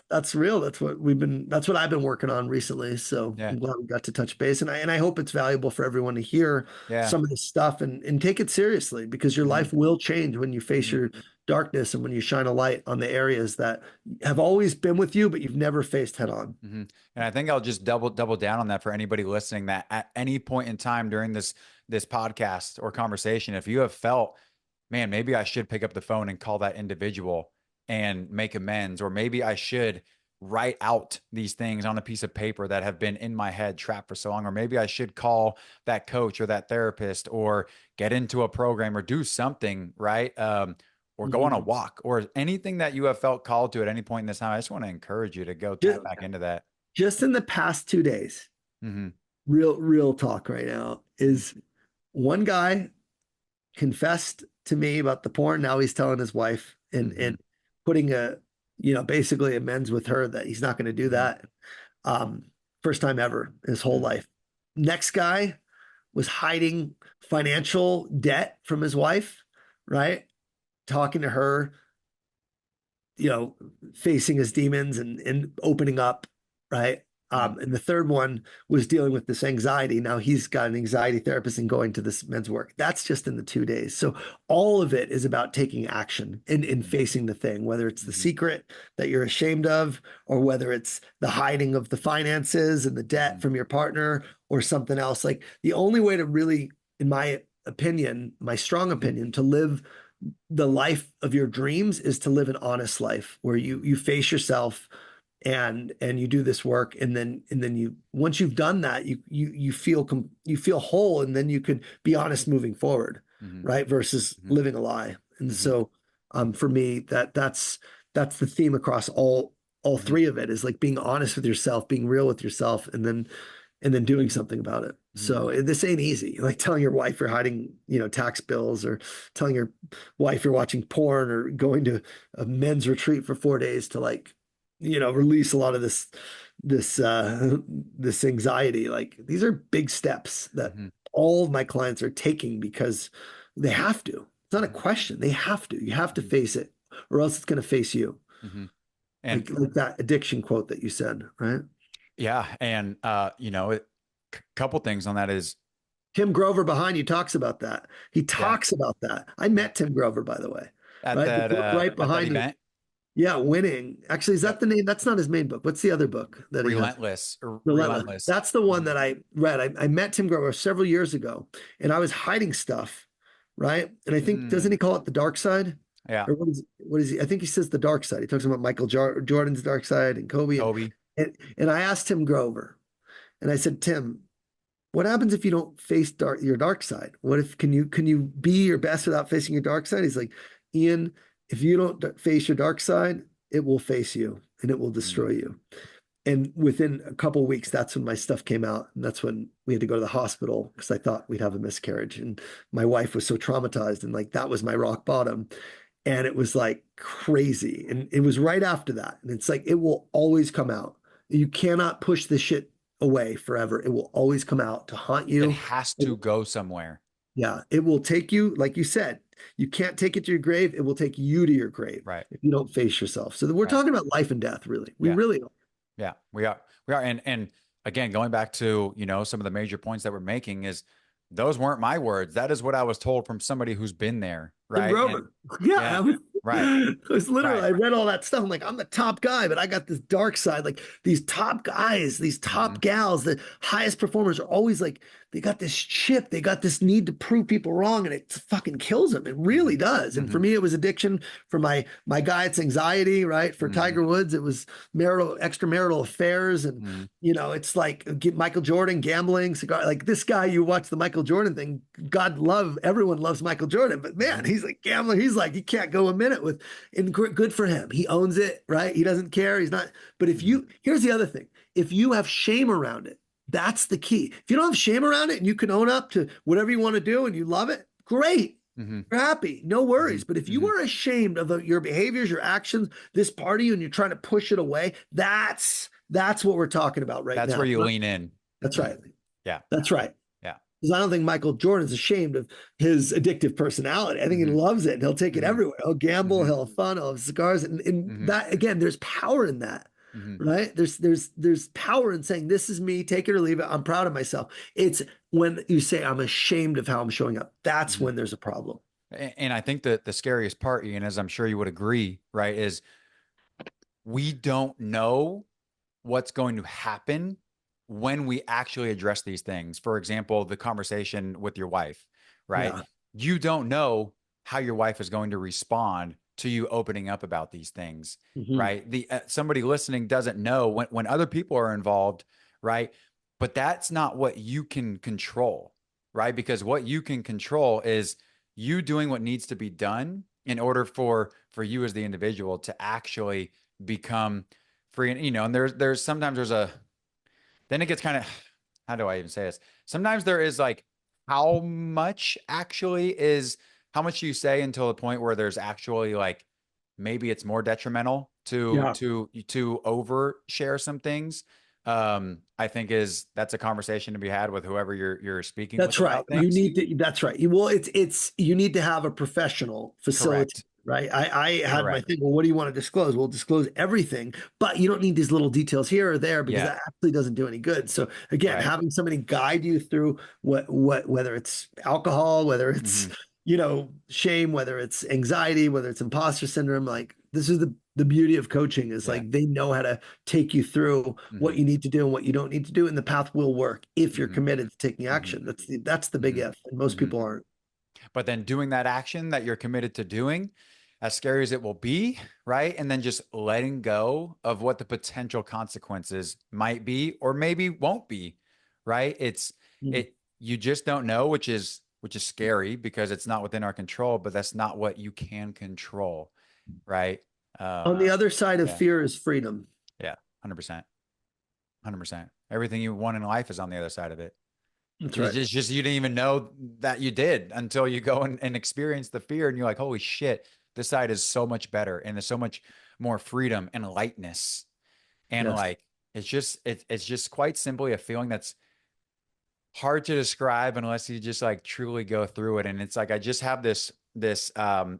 that's real. That's what I've been working on recently. So Yeah. I'm glad we got to touch base. And I hope it's valuable for everyone to hear Yeah. some of this stuff and take it seriously because your Hmm. life will change when you face Hmm. your darkness and when you shine a light on the areas that have always been with you, but you've never faced head on. Hmm. And I think I'll just double down on that for anybody listening, that at any point in time during this podcast or conversation, if you have felt, man, maybe I should pick up the phone and call that individual and make amends, or maybe I should write out these things on a piece of paper that have been in my head trapped for so long, or maybe I should call that coach or that therapist or get into a program or do something, right? Or go on a Mhm. walk or anything that you have felt called to at any point in this time. I just want to encourage you to go Just, tap back into that. just in the past 2 days, Hmm. real talk right now is one guy confessed to me about the porn. Now he's telling his wife and Hmm. putting basically amends with her that he's not going to do Hmm. that. Um, First time ever in his whole Hmm. life. Next guy was hiding financial debt from his wife, right? Talking to her, facing his demons and opening up, right? Hmm. And the third one was dealing with this anxiety. Now he's got an anxiety therapist and going to this men's work. That's just in the 2 days. So all of it is about taking action and Hmm. facing the thing, whether it's the Hmm. secret that you're ashamed of, or whether it's the hiding of the finances and the debt Hmm. from your partner or something else. Like the only way to really, in my opinion, my strong opinion, to live the life of your dreams is to live an honest life where you face yourself and you do this work, and then you, once you've done that, you feel whole, and then you could be honest moving forward, Hmm. right? Versus Hmm. living a lie. And Hmm. so for me, that's the theme across all Hmm. three of it, is like being honest with yourself, being real with yourself, and then doing something about it. Hmm. So this ain't easy. Like telling your wife you're hiding, tax bills, or telling your wife you're watching porn, or going to a men's retreat for 4 days to, like, release a lot of this anxiety. Like, these are big steps that Hmm. all of my clients are taking because they have to. It's not a Hmm. question. They have to. You have to Hmm. face it, or else it's going to face you. Hmm. And Like that addiction quote that you said, right? yeah, and couple things on that is, Tim Grover behind you talks about that. He yeah, talks about that. I yeah, met Tim Grover, by the way, right? The book right at that behind it. event. Yeah, Winning. Actually, is Yep. that the name? That's not his main book. What's the other book that he has? Relentless or Relentless. relentless. That's the one Mhm. that I read. I met Tim Grover several years ago, and I was hiding stuff, right? And I think, doesn't Mm, he call it the dark side? yeah. Or what is he? I think he says the dark side. He talks about Jordan's dark side and Kobe. And, Kobe. and I asked Tim Grover, and I said, Tim, what happens if you don't face your dark side? What if, can you be your best without facing your dark side? He's like, Ian, if you don't face your dark side, it will face you and it will Mm, destroy you. And within a couple of weeks, that's when my stuff came out, and that's when we had to go to the hospital because I thought we'd have a miscarriage. And my wife was so traumatized, and like that was my rock bottom. And it was like crazy. And it was right after that. And it's like, it will always come out. You cannot push this shit away forever. It will always come out to haunt it you. has to go somewhere. Yeah, it will take you, like you said, you can't take it to your grave. It will take you to your grave Right. if you don't face yourself. So we're Right. talking about life and death, really. We Yeah. really are. Yeah. We are. We are. And again, going back to, some of the major points that we're making is those weren't my words. That is what I was told from somebody who's been there. Tim Right. And Grover. Yeah, yeah. Right. I was literally, Right. I read all that stuff. I'm like, I'm the top guy, but I got this dark side. Like these top guys, these Hmm. top gals, the highest performers are always like, they got this chip, they got this need to prove people wrong, and it fucking kills them. It Hmm. really does. And for Hmm. me, it was addiction. For my guy, it's anxiety, right? For Hmm. Tiger Woods, it was extramarital affairs. And, Hmm. it's like Michael Jordan, gambling, cigar. Like this guy, you watch the Michael Jordan thing, everyone loves Michael Jordan, but man, Hmm. he's like gambler. He's like, he can't go a minute with, and good for him. He owns it, right? He doesn't care. He's not, but Hmm. here's the other thing. If you have shame around it, that's the key. If you don't have shame around it and you can own up to whatever you want to do and you love it, great. Hmm. You're happy, no Hmm. worries. But if you Hmm. are ashamed of your behaviors, your actions, this part of you, and you're trying to push it away, that's what we're talking about right That's now. where you lean in. That's right. Yeah. That's right. Yeah. Because I don't think Michael Jordan's ashamed of his addictive personality. I think he Hmm. loves it and he'll take it Hmm. everywhere. He'll gamble, Hmm. he'll have fun, he'll have cigars. And Hmm. that, again, there's power in that, Hmm. right? There's power in saying, this is me, take it or leave it. I'm proud of myself. It's when you say, I'm ashamed of how I'm showing up. That's Hmm. when there's a problem. And I think that the scariest part, Ian, as I'm sure you would agree, right, is we don't know what's going to happen when we actually address these things. For example, the conversation with your wife, right? Yeah. You don't know how your wife is going to respond to you opening up about these things, Mhm. right? The somebody listening doesn't know when other people are involved, right? But that's not what you can control, right? Because what you can control is you doing what needs to be done in order for you as the individual to actually become free. And and there's sometimes there's a then it gets kind of, how do I even say this? Sometimes there is like, how much actually is how much you say until the point where there's actually like, maybe it's more detrimental Yeah. to overshare some things. I think that's a conversation to be had with whoever you're speaking with That's right. about things. That's right. Well, you need to have a professional facility, Correct. right? I had my Correct. thing. Well, what do you want to disclose? We'll disclose everything, but you don't need these little details here or there because Yeah. that actually doesn't do any good. So again, Right. having somebody guide you through whether it's alcohol, whether it's, Hmm. shame, whether it's anxiety, whether it's imposter syndrome, like this is the beauty of coaching is Yeah. like they know how to take you through Hmm. what you need to do and what you don't need to do, and the path will work if you're Hmm. committed to taking Hmm. action. That's the big Hmm. if, and most Hmm. people aren't. But then doing that action that you're committed to doing, as scary as it will be, right? And then just letting go of what the potential consequences might be or maybe won't be, right? Mm. You just don't know, which is scary because it's not within our control, but that's not what you can control, right? On Um, the other side of yeah, fear is freedom. yeah, 100%. 100%. Everything you want in life is on the other side of it. That's It's right. just, you didn't even know that you did until you go and experience the fear and you're like, holy shit, this side is so much better and there's so much more freedom and lightness. And Yes. like it's just quite simply a feeling that's hard to describe unless you just like truly go through it. And it's like I just have this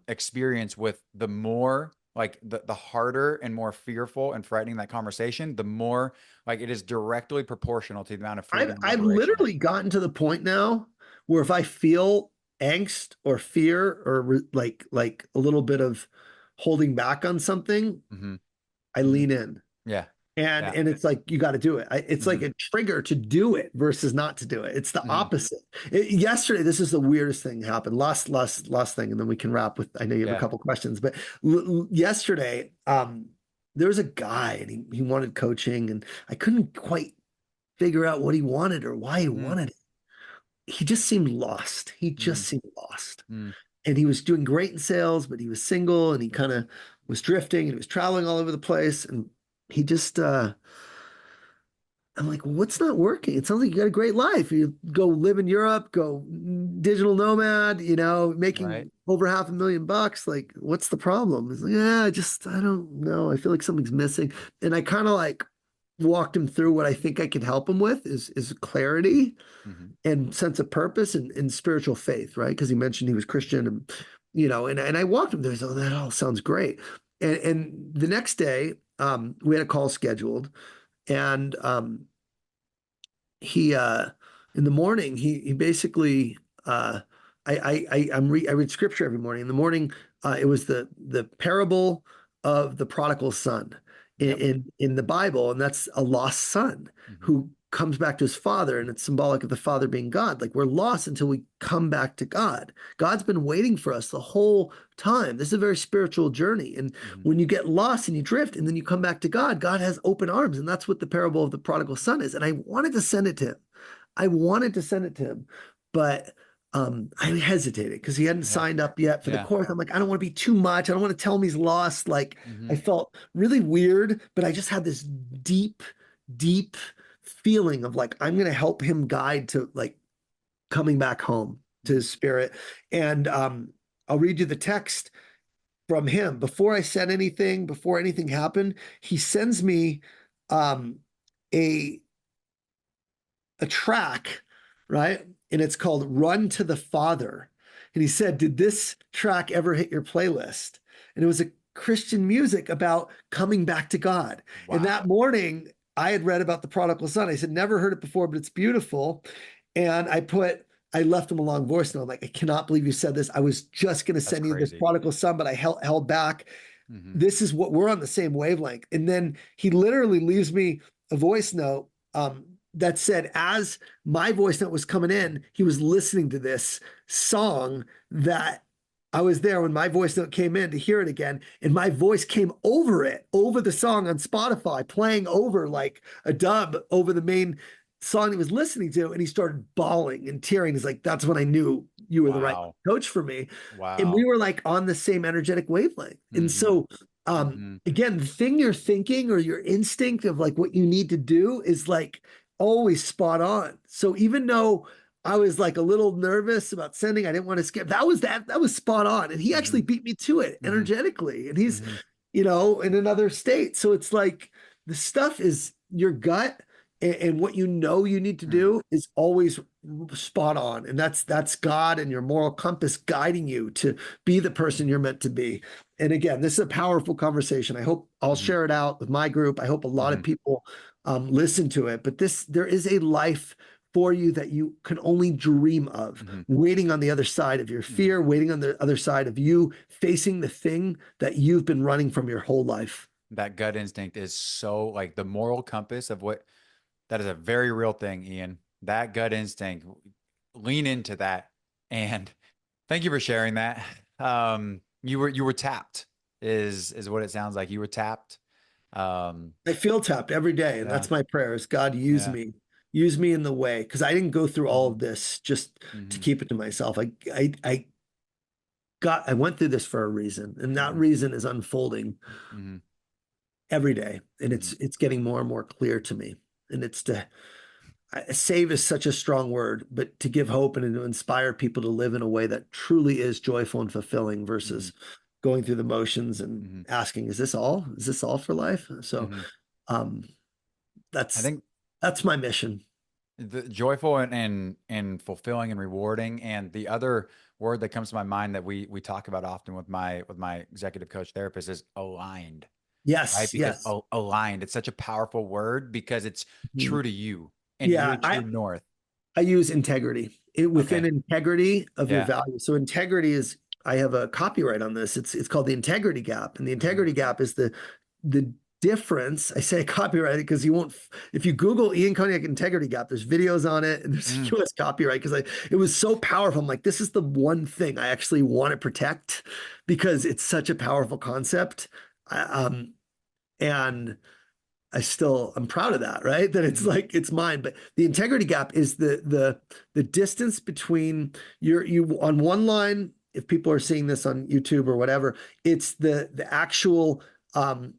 experience with the more like the harder and more fearful and frightening that conversation, the more like it is directly proportional to the amount of I've freedom and I've liberation. literally gotten to the point now where if I feel angst or fear or like a little bit of holding back on something, Hmm. I Hmm. lean in. Yeah. And Yeah. and it's like you got to do it. It's like Hmm. a trigger to do it versus not to do it. It's the Hmm. opposite. Yesterday, this is the weirdest thing happened. Last thing, and then we can wrap with. I know you have a Yeah. couple questions, but yesterday, there was a guy and he wanted coaching, and I couldn't quite figure out what he wanted or why he Mm, wanted it. He just seemed lost. He just mm, seemed lost. mm. And he was doing great in sales, but he was single and he kind of was drifting and he was traveling all over the place. And he just, I'm like, well, what's not working? It sounds like you got a great life. You go live in Europe, go digital nomad, Right. making over $500,000. Like, what's the problem? He's like, yeah, I don't know. I feel like something's missing. And I kind of like walked him through what I think I could help him with is clarity Hmm. and sense of purpose and spiritual faith, right? Because he mentioned he was Christian and and I walked him through. So that all sounds great. And the next day, we had a call scheduled, and he in the morning he basically I read scripture every morning. In the morning, it was the parable of the prodigal son Yep. in the Bible, and that's a lost son Hmm. who comes back to his father, and it's symbolic of the father being God. Like we're lost until we come back to God. God's been waiting for us the whole time. This is a very spiritual journey, and Hmm. when you get lost and you drift and then you come back to God, God has open arms. And that's what the parable of the prodigal son is. And I wanted to send it to him. I wanted to send it to him, but I hesitated because he hadn't Yeah. signed up yet for the Yeah. course. I'm like, I don't want to be too much. I don't want to tell him he's lost. Like Hmm. I felt really weird, but I just had this deep, deep feeling of like, I'm going to help him guide to like coming back home to Hmm. his spirit. And I'll read you the text from him before I said anything, before anything happened. He sends me um, a a track, right? And it's called Run to the Father. And he said, did this track ever hit your playlist? And it was a Christian music about coming back to God. And that Wow. morning, I had read about the prodigal son. I said, never heard it before, but it's beautiful. And I left him a long voice note. I'm like, I cannot believe you said this. I was just going to That's send you this crazy. prodigal son, but I held back. Hmm. This is what we're on the same wavelength. And then he literally leaves me a voice note that said, as my voice note was coming in, he was listening to this song that I was there when my voice note came in to hear it again. And my voice came over it, over the song on Spotify, playing over like a dub over the main song he was listening to. And he started bawling and tearing. He's like, that's when I knew you were the right Wow. coach for me. And we Wow. were like on the same energetic wavelength. And Hmm. so Hmm. again, the thing you're thinking or your instinct of like what you need to do is like always spot on. So even though I was like a little nervous about sending, I didn't want to skip. That was spot on. And he Hmm. actually beat me to it Hmm. energetically. And he's, Hmm. in another state. So it's like the stuff is your gut and what you need to Hmm. do is always spot on. And that's God and your moral compass guiding you to be the person you're meant to be. And again, this is a powerful conversation. I hope I'll Hmm. share it out with my group. I hope a lot of Hmm. people listen to it. But there is a life for you that you can only dream of, Hmm. waiting on the other side of your Hmm. fear, waiting on the other side of you facing the thing that you've been running from your whole life. That gut instinct is so like the moral compass of what that is a very real thing, Ian. That gut instinct, lean into that and Thank you for sharing that. You were tapped is what it sounds like. You were tapped. Um, I feel tapped every day, and yeah, that's my prayer is God yeah. use me in the way because I didn't go through all Hmm. of this just to Hmm. keep it to myself. I went through this for a reason, and that Hmm. reason is unfolding Hmm. every day, and Hmm. it's getting more and more clear to me. And it's to save is such a strong word, but to give hope and to inspire people to live in a way that truly is joyful and fulfilling Hmm. versus going through the motions and Hmm. asking, is this all? Is this all for life? So Hmm. um, I that's think that's my mission. the joyful and fulfilling and rewarding. And the other word that comes to my mind that we talk about often with my executive coach therapist is aligned, right? Yes, Because yes. aligned, it's such a powerful word because it's Mhm. true to you and your Yeah, true north. I use integrity. Within Okay. integrity of your Yeah. values. So integrity is I have a copyright on this. It's called the integrity gap. And the Hmm. integrity gap is the difference. I say copyright because you won't if you Google Ian Koniak integrity gap, there's videos on it and there's Hmm. US copyright because it was so powerful. I'm like, this is the one thing I actually want to protect because it's such a powerful concept. And I'm proud of that, right? That it's Hmm. like it's mine. But the integrity gap is the distance between you on one line. If people are seeing this on YouTube or whatever, it's the actual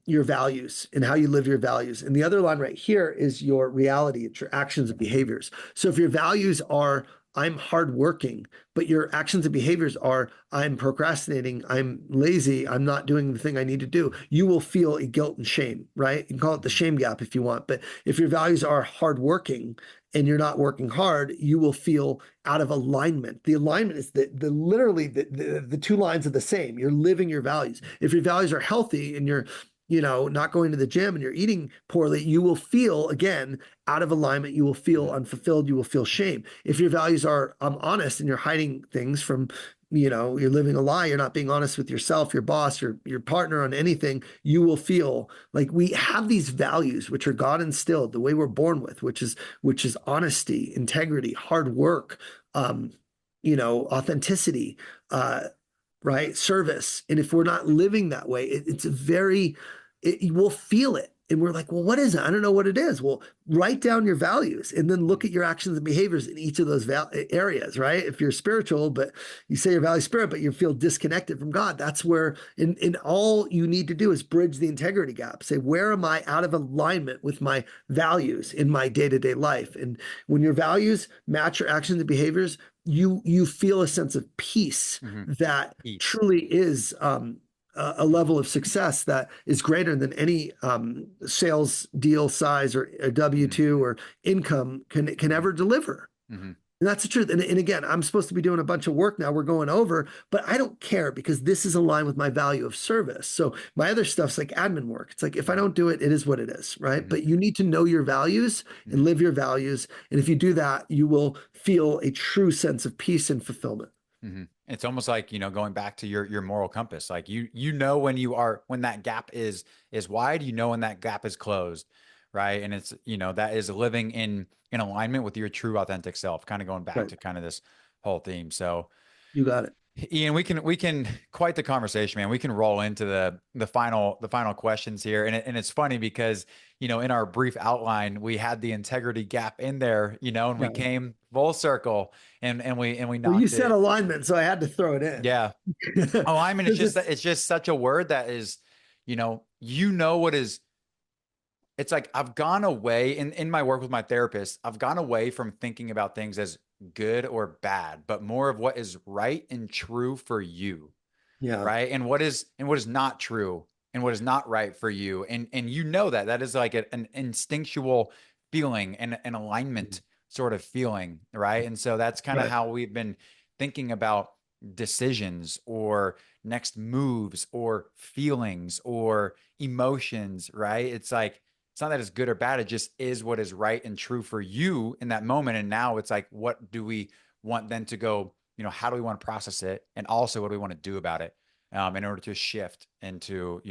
your values and how you live your values. And the other line right here is your reality. It's your actions and behaviors. So if your values are I'm hardworking, but your actions and behaviors are I'm procrastinating, I'm lazy, I'm not doing the thing I need to do, you will feel a guilt and shame, right? You can call it the Hmm. shame gap if you want. But if your values are hardworking and you're not working hard, you will feel out of alignment. The alignment is the literally the two lines are the same. You're living your values. If your values are healthy and you're not going to the gym and you're eating poorly, you will feel again out of alignment. You will feel Hmm. unfulfilled. You will feel shame. If your values are, I'm honest and you're hiding things from, you're living a lie, you're not being honest with yourself, your boss, your partner on anything, you will feel like we have these values, which are God instilled, the way we're born with, which is honesty, integrity, hard work, authenticity, uh, right? Service. And if we're not living that way, it's a we'll feel it. And we're like, well, what is it? I don't know what it is. Well, write down your values and then look at your actions and behaviors in each of those areas, right? If you're spiritual, but you say you're value spirit, but you feel disconnected from God, that's where, in all you need to do is bridge the integrity gap. Say, where am I out of alignment with my values in my day to day life? And when your values match your actions and behaviors, you feel a sense of peace Hmm. that Eats. truly is a level of success that is greater than any sales deal size or a W Hmm. 2 or income can Hmm. ever deliver. Hmm. And that's the truth. And again, I'm supposed to be doing a bunch of work now. We're going over, but I don't care because this is aligned with my value of service. So my other stuff's like admin work. It's like if I Hmm. don't do it, it is what it is, right? Hmm. But you need to know your values and Hmm. live your values. And if you do that, you will feel a true sense of peace and fulfillment. Hmm. It's almost like, going back to your moral compass. Like you know when you are when that gap is wide, you know when that gap is closed, right? And it's, that is living in alignment with your true authentic self, kind of going back Right. to kind of this whole theme. So You got it. Ian, we can quite the conversation, man. We can roll into the final questions here, and it's funny because in our brief outline we had the integrity gap in there, and we Yeah. came full circle and we Well, you knocked said it. alignment, so I had to throw it in. Yeah. Oh, I mean, it's Because just it's that it's just such a word that is, what is. It's like I've gone away in my work with my therapist. I've gone away from thinking about things as good or bad, but more of what is right and true for you, yeah. right? And what is not true and what is not right for you. And that is like an instinctual feeling and an alignment sort of feeling, right? And so that's kind of Right. how we've been thinking about decisions or next moves or feelings or emotions, right? It's not that it's good or bad, it just is what is right and true for you in that moment. And now it's like, what do we want then to go, how do we want to process it? And also what do we want to do about it? in order to shift into,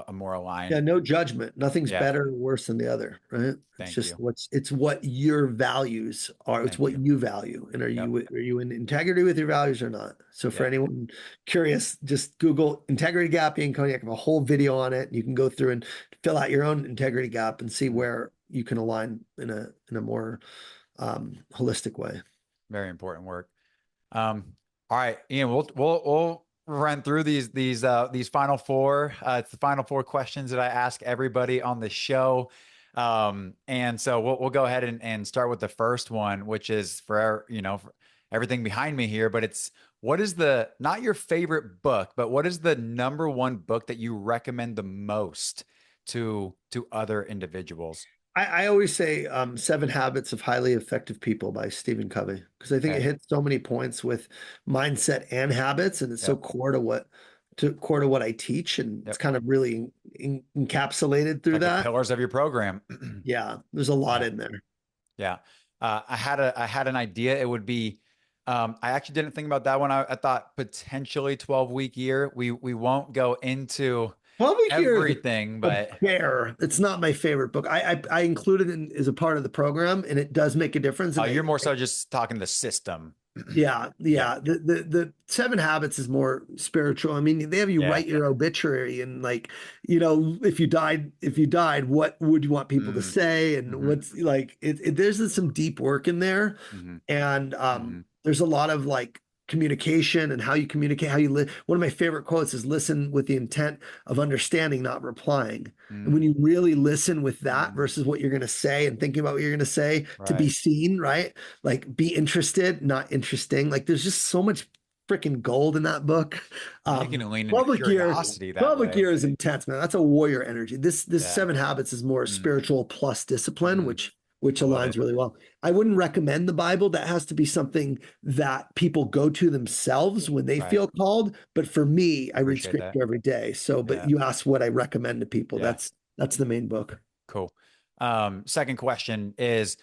a more Yeah, aligned. no judgment. Nothing's Yeah. better or worse than the other, right? It's Thank just you. it's what your values are. It's Thank what you. you value. And Yep. are you in integrity with your values or not? So for Yep. anyone curious, just Google integrity gap in Koniak. I have a whole video on it. You can go through and fill out your own integrity gap and see Mm. where you can align in a more holistic way. Very important work. All right, Ian, we'll run through these final four. It's the final four questions that I ask everybody on the show. And so we'll go ahead and start with the first one, which is for everything behind me here, but it's what is the not your favorite book, but what is the number one book that you recommend the most to other individuals? I always say Seven Habits of Highly Effective People by Stephen Covey, because I think it Okay. hits so many points with mindset and habits, and it's so Yep. core to what I teach, and it's Yep. kind of really encapsulated It's through like the that. pillars of your program. Yeah, there's a lot Yeah. in there. Yeah. I had an idea. It would be, I actually didn't think about that one. I thought potentially 12-week year. We won't go into 12 here is everything, a but bear. It's not my favorite book. I included it as a part of the program, and it does make a difference. And you're more so just talking the system. yeah, Yeah. yeah. The Seven Habits is more spiritual. I mean, they have you Yeah. write your obituary and like, if you died, what would you want people to Mm. say? And Hmm. what's like there's some deep work in there. Hmm. And Hmm. there's a lot of like communication and how you communicate, how you live. One of my favorite quotes is listen with the intent of understanding, not replying. And when Mm. you really listen with that Mm. versus what you're going to say and thinking about what you're going to say to be Right. seen, right? Like be interested, not interesting. Like there's just so much freaking gold in that book. And you can lean into Public Gear, curiosity that Public way. Gear is intense, man. That's a warrior energy. This Yeah. Seven Habits is more Mm. spiritual plus discipline, Mm. which I love aligns it. really well. I wouldn't recommend the Bible. That has to be something that people go to themselves when they Right. feel called. But for me, I read Appreciate that. scripture every day. So, but Yeah. you ask what I recommend to people. Yeah. That's the main book. Cool. Second question is,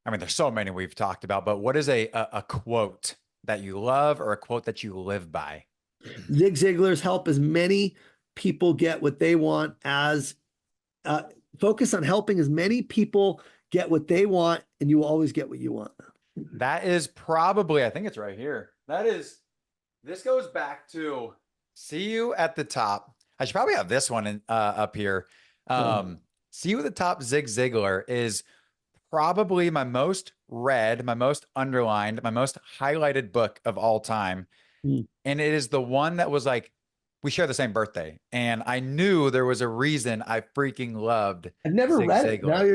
I mean, there's so many we've talked about, but what is a quote that you love or a quote that you live by? Zig Ziglar's help as many people get what they want as uh, focus on helping as many people get what they want, and you will always get what you want. That is probably, I think it's right here. This goes back to see you at the top. I should probably have this one up here. Oh. See you at the top, Zig Ziglar is probably my most read, my most underlined, my most highlighted book of all time. Hmm. And it is the one that was like, we share the same birthday. And I knew there was a reason I freaking loved I've never Zig read it. Now Ziglar.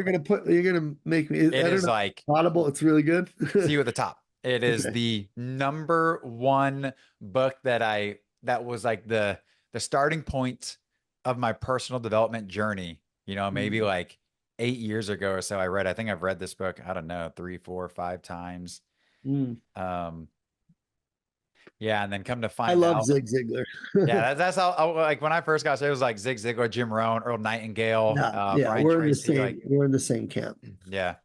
you're gonna make me. It I don't is know. like, Audible. It's really good. see you at the top. It is Okay. the number one book that was like the starting point of my personal development journey. Maybe Mm. like 8 years ago or so I read. I think I've read this book, I don't know, three, four, five times. Mm. Um, yeah, and then come to I find love out. Zig Ziglar. Yeah, that's how like when I first got started, it was like Zig Ziglar, Jim Rohn, Earl Nightingale, Yeah, yeah, Brian Tracy. Like, we're in the same camp. yeah.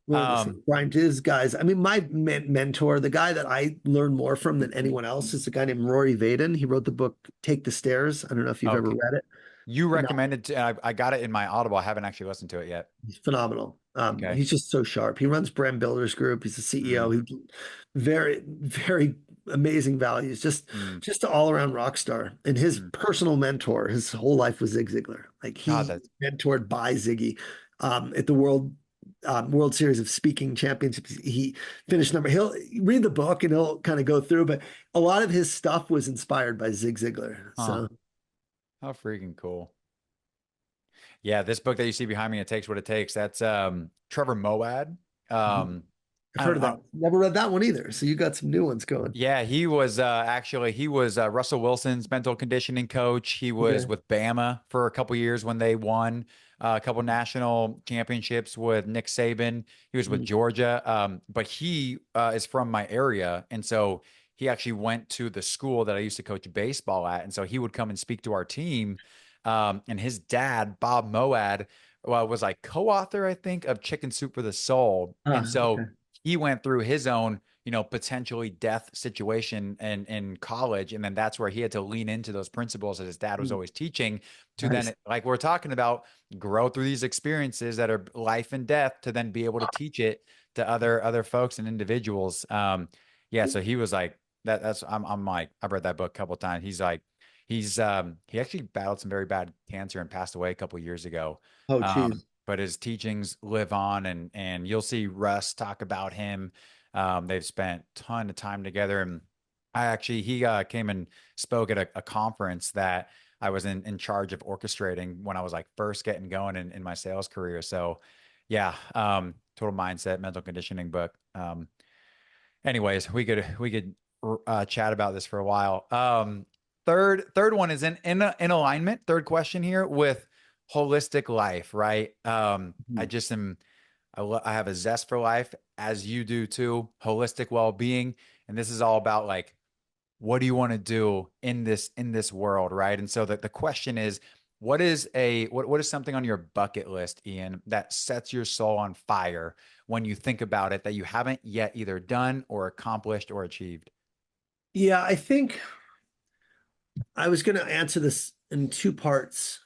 We're in the same. Um, Brian, his guys. I mean, my mentor, the guy that I learned more from than anyone else, is a guy named Rory Vaden. He wrote the book "Take the Stairs." I don't know if you've ever okay. read it. You Phenomenal. recommended to, I got it in my Audible. I haven't actually listened to it yet. He's phenomenal. Okay. He's just so sharp. He runs Brand Builders Group. He's the CEO. Mm, He very, very amazing values. mm, Just an all around rock star. And his mm. personal mentor, his whole life was Zig Ziglar. Like God, he that's mentored by Ziggy at the World Series of Speaking Championships. He finished number. He'll read the book and he'll kind of go through, but a lot of his stuff was inspired by Zig Ziglar. huh. So How freaking cool. Yeah, this book that you see behind me, It Takes What It Takes. That's Trevor Moawad. mhm. Um, I've heard of that. Never read that one either. So you got some new ones going. Yeah, he was Russell Wilson's mental conditioning coach. He was Okay. with Bama for a couple years when they won a couple national championships with Nick Saban. He was with Mm. Georgia, but he is from my area, and so he actually went to the school that I used to coach baseball at, and so he would come and speak to our team. And his dad, Bob Moad, was like co-author, I think, of Chicken Soup for the Soul, and Ah, so okay. he went through his own, potentially death situation in college. And then that's where he had to lean into those principles that his dad was Mm, always teaching to nice. then, like we're talking about, grow through these experiences that are life and death to then be able to teach it to other folks and individuals. Yeah. So he was like that. I'm like, I've read that book a couple of times. He's like, he actually battled some very bad cancer and passed away a couple of years ago. Oh, geez. But his teachings live on, and you'll see Russ talk about him. They've spent a ton of time together, and he came and spoke at a conference that I was in charge of orchestrating when I was like first getting going in my sales career. So yeah, total mindset, mental conditioning book. Anyways, we could chat about this for a while. Third one is in alignment. Third question here with holistic life, right? I Mhm. just am. I have a zest for life, as you do too. Holistic well being, and this is all about like, what do you want to do in this world, right? And so the question is, what is something on your bucket list, Ian, that sets your soul on fire when you think about it that you haven't yet either done or accomplished or achieved? Yeah, I think I was going to answer this in two parts.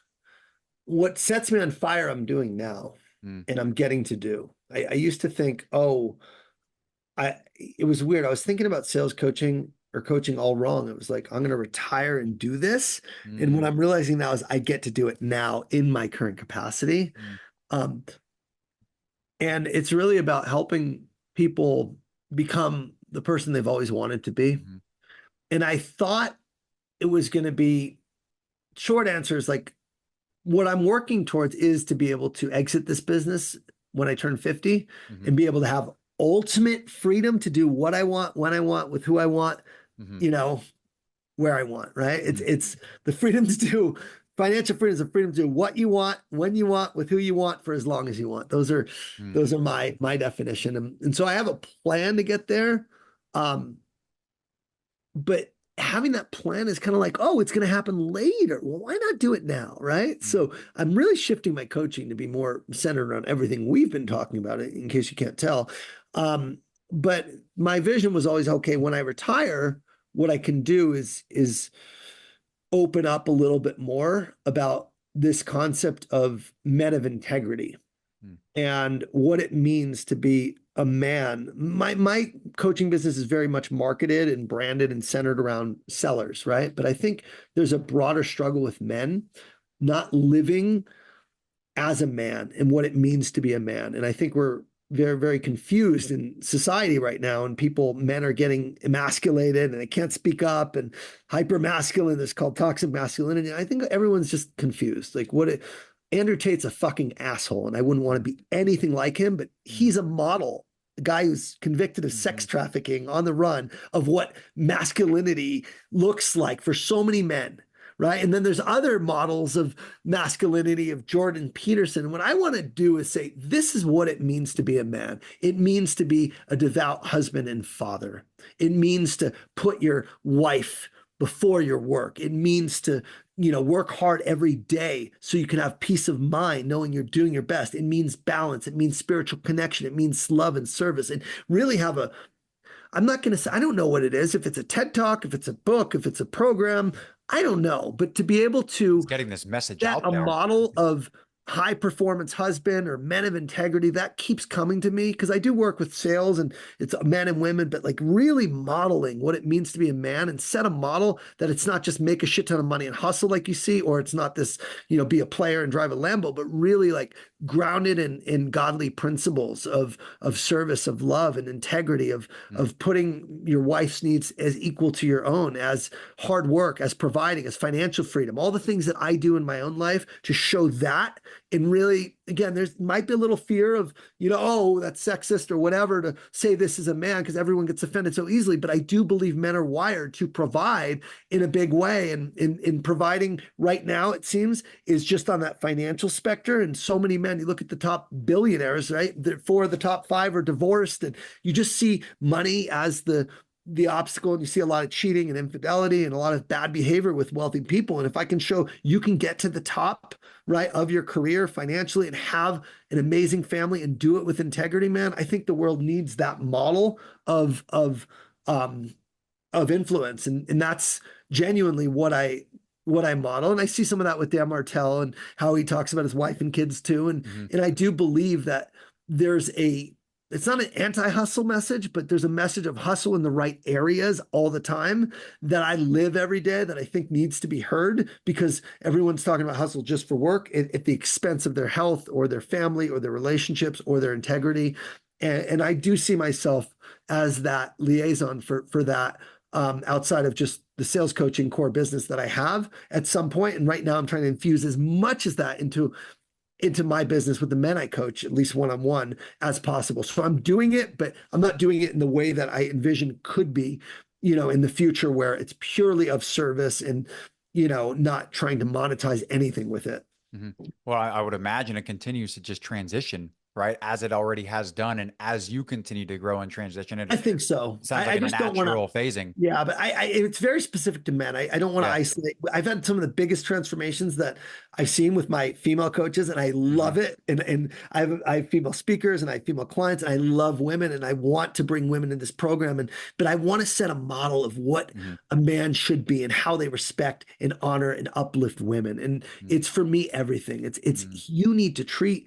What sets me on fire, I'm doing now, Mm, and I'm getting to do. I used to think, oh, it was weird. I was thinking about sales coaching or coaching all wrong. It was like, I'm going to retire and do this. And what mm, I'm realizing now is I get to do it now in my current capacity. mm, Um, and it's really about helping people become the person they've always wanted to be. mm, And I thought it was going to be short answer is like what I'm working towards is to be able to exit this business when I turn 50 mm, and be able to have ultimate freedom to do what I want, when I want, with who I want, mm, you know, where I want, right? It's mm, it's the freedom to do financial freedom is the freedom to do what you want, when you want, with who you want for as long as you want. Those are mm, those are my definition. And so I have a plan to get there. Um, but having that plan is kind of like, oh, it's going to happen later. Well, why not do it now? Right. mm, So I'm really shifting my coaching to be more centered around everything we've been talking about, in case you can't tell. Um, but my vision was always, okay, when I retire, what I can do is open up a little bit more about this concept of men of integrity mm, and what it means to be a man. My coaching business is very much marketed and branded and centered around sellers, right? But I think there's a broader struggle with men not living as a man and what it means to be a man. And I think we're very, very confused in society right now. And men are getting emasculated and they can't speak up and hyper masculine is called toxic masculinity. I think everyone's just confused. Andrew Tate's a fucking asshole, and I wouldn't want to be anything like him, but mm, he's a model. A guy who's convicted of sex mm, trafficking on the run of what masculinity looks like for so many men, right? And then there's other models of masculinity of Jordan Peterson. What I want to do is say, this is what it means to be a man. It means to be a devout husband and father. It means to put your wife before your work. It means to, work hard every day so you can have peace of mind knowing you're doing your best. It means balance. It means spiritual connection. It means love and service, and really have I'm not going to say, I don't know what it is, if it's a TED talk, if it's a book, if it's a program, I don't know. But to be able It's to getting this message set out a there. model of high performance husband or men of integrity, that keeps coming to me because I do work with sales and it's men and women, but like really modeling what it means to be a man and set a model that it's not just make a shit ton of money and hustle like you see, or it's not this, be a player and drive a Lambo, but really like grounded in godly principles of service, of love and integrity, Mm, of putting your wife's needs as equal to your own, as hard work, as providing, as financial freedom, all the things that I do in my own life to show that. And really, again, there's might be a little fear of, oh, that's sexist or whatever to say this is a man because everyone gets offended so easily. But I do believe men are wired to provide in a big way. And in providing right now, it seems, is just on that financial spectrum. And so many men, you look at the top billionaires, right? Four of the top five are divorced. And you just see money as the obstacle, and you see a lot of cheating and infidelity and a lot of bad behavior with wealthy people. And if I can show you can get to the top, right, of your career financially and have an amazing family and do it with integrity, man, I think the world needs that model um of influence. And that's genuinely what I model. And I see some of that with Dan Martell and how he talks about his wife and kids too. Mhm. And I do believe that there's a it's not an anti-hustle message, but there's a message of hustle in the right areas all the time that I live every day that I think needs to be heard, because everyone's talking about hustle just for work at the expense of their health or their family or their relationships or their integrity. And I do see myself as that liaison for that, outside of just the sales coaching core business that I have at some point. And right now I'm trying to infuse as much as that into my business with the men I coach, at least one-on-one, as possible. So I'm doing it, but I'm not doing it in the way that I envision could be, in the future, where it's purely of service and, not trying to monetize anything with it. Mhm. Well, I would imagine it continues to just transition, right? As it already has done. And as you continue to grow and transition, I it think so. sounds like I a just don't want to. natural phasing. Yeah, but it's very specific to men. I don't want to Yeah. isolate. I've had some of the biggest transformations that I've seen with my female coaches, and I Hmm. love it. And I have female speakers and I have female clients, and I love women, and I want to bring women in this program. But I want to set a model of what Hmm. a man should be and how they respect and honor and uplift women. And it's for me everything. It's Hmm. you need to treat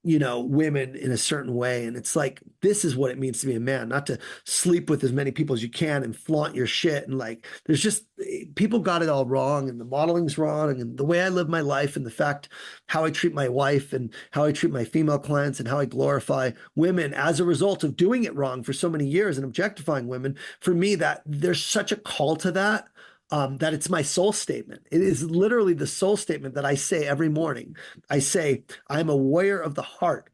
women in a certain way. And it's like, this is what it means to be a man, not to sleep with as many people as you can and flaunt your shit. And like, there's just people got it all wrong, and the modeling's wrong, and the way I live my life, and the fact how I treat my wife and how I treat my female clients and how I glorify women as a result of doing it wrong for so many years and objectifying women. For me, that there's such a call to that. That it's my soul statement. It is literally the soul statement that I say every morning. I say, I am a warrior of the heart,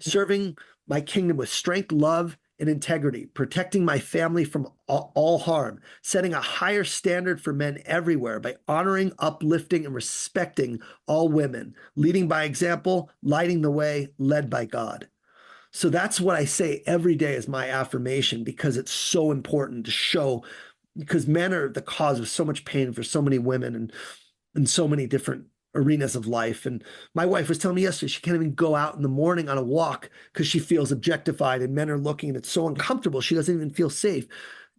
serving my kingdom with strength, love, and integrity, protecting my family from all harm, setting a higher standard for men everywhere by honoring, uplifting, and respecting all women, leading by example, lighting the way, led by God. So that's what I say every day as my affirmation, because it's so important to show, because men are the cause of so much pain for so many women and in so many different arenas of life. And my wife was telling me yesterday she can't even go out in the morning on a walk because she feels objectified and men are looking, and it's so uncomfortable. She doesn't even feel safe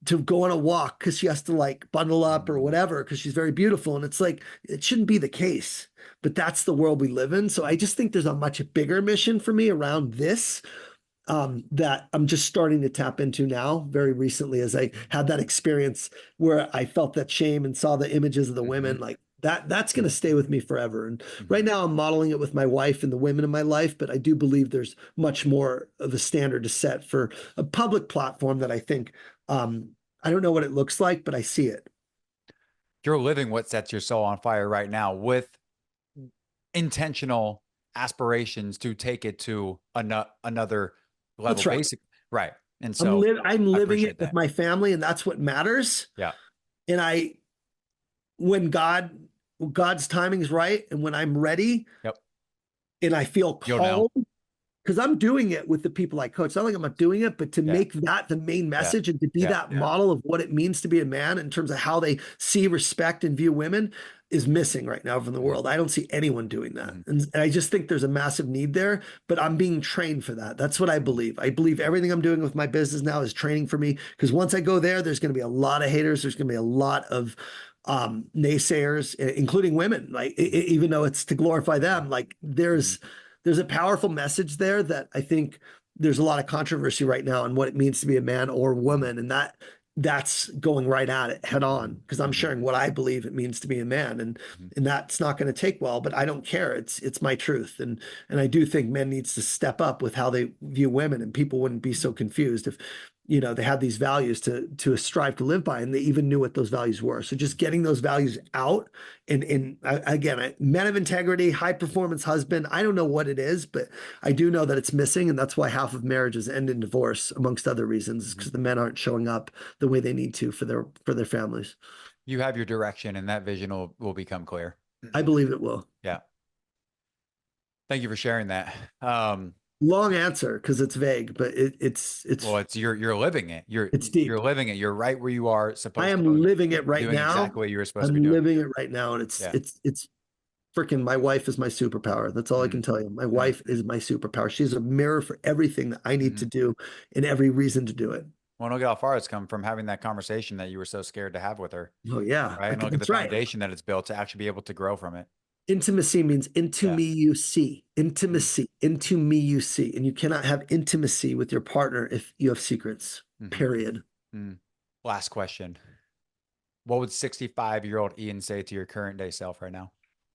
to go on a walk because she has to like bundle up or whatever because she's very beautiful. And it's like, it shouldn't be the case, but that's the world we live in. So I just think there's a much bigger mission for me around this, that I'm just starting to tap into now very recently, as I had that experience where I felt that shame and saw the images of the Hmm. women. Like that's going to stay with me forever. And Hmm. right now I'm modeling it with my wife and the women in my life, but I do believe there's much more of a standard to set for a public platform that I think, I don't know what it looks like, but I see it. You're living what sets your soul on fire right now with intentional aspirations to take it to another level, That's right. basic. Right. And so I'm I living it appreciate with that. my family, and that's what matters. Yeah. And when God's timing is right, and when I'm ready Yep. and I feel You'll know. called, because I'm doing it with the people I coach. It's not like I'm not doing it, but to Yeah. make that the main Yeah. message and to be Yeah. that model of what it means to be a man in terms of how they see, respect, and view women is missing right now from the Hmm. world. I don't see anyone doing that. Hmm. And I just think there's a massive need there, but I'm being trained for that. That's what I believe. I believe everything I'm doing with my business now is training for me, because once I go there, there's going to be a lot of haters. There's going to be a lot of naysayers, including women, like even though it's to glorify them, like Hmm. there's a powerful message there that I think there's a lot of controversy right now on what it means to be a man or Hmm. woman. And that's going right at it head on, because I'm Hmm. sharing what I believe it means to be a man. Hmm. And that's not going to take well, but I don't care. It's my truth. And I do think men needs to step up with how they view women, and people wouldn't be so confused if they had these values to strive to live by, and they even knew what those values were. So just getting those values out, and again, men of integrity, high performance husband. I don't know what it is, but I do know that it's missing, and that's why half of marriages end in divorce, amongst other reasons, Hmm. because the men aren't showing up the way they need to for their families. You have your direction, and that vision will become clear. I believe it will. Yeah. Thank you for sharing that. long answer because it's vague, but Well, it's you're living it. it's deep. You're living it. You're right where you are I supposed to am be, living it right doing now. exactly what you're supposed to be I'm doing. living it right now, and Yeah. it's freaking my wife is my superpower. That's all I Mm, can tell you. My mm, wife is my superpower. She's a mirror for everything that I need hmm. to do and every reason to do it. Well, look at how far it's come from having that conversation that you were so scared to have with her, Oh yeah, right? And look at the that's right. foundation that it's built to actually be able to grow from it. Intimacy means into Yeah. me you see. Mm, Intimacy, into me you see. And you cannot have intimacy with your partner if you have secrets, hmm. period. Mm. Last question. What would 65-year-old Ian say to your current day self right now?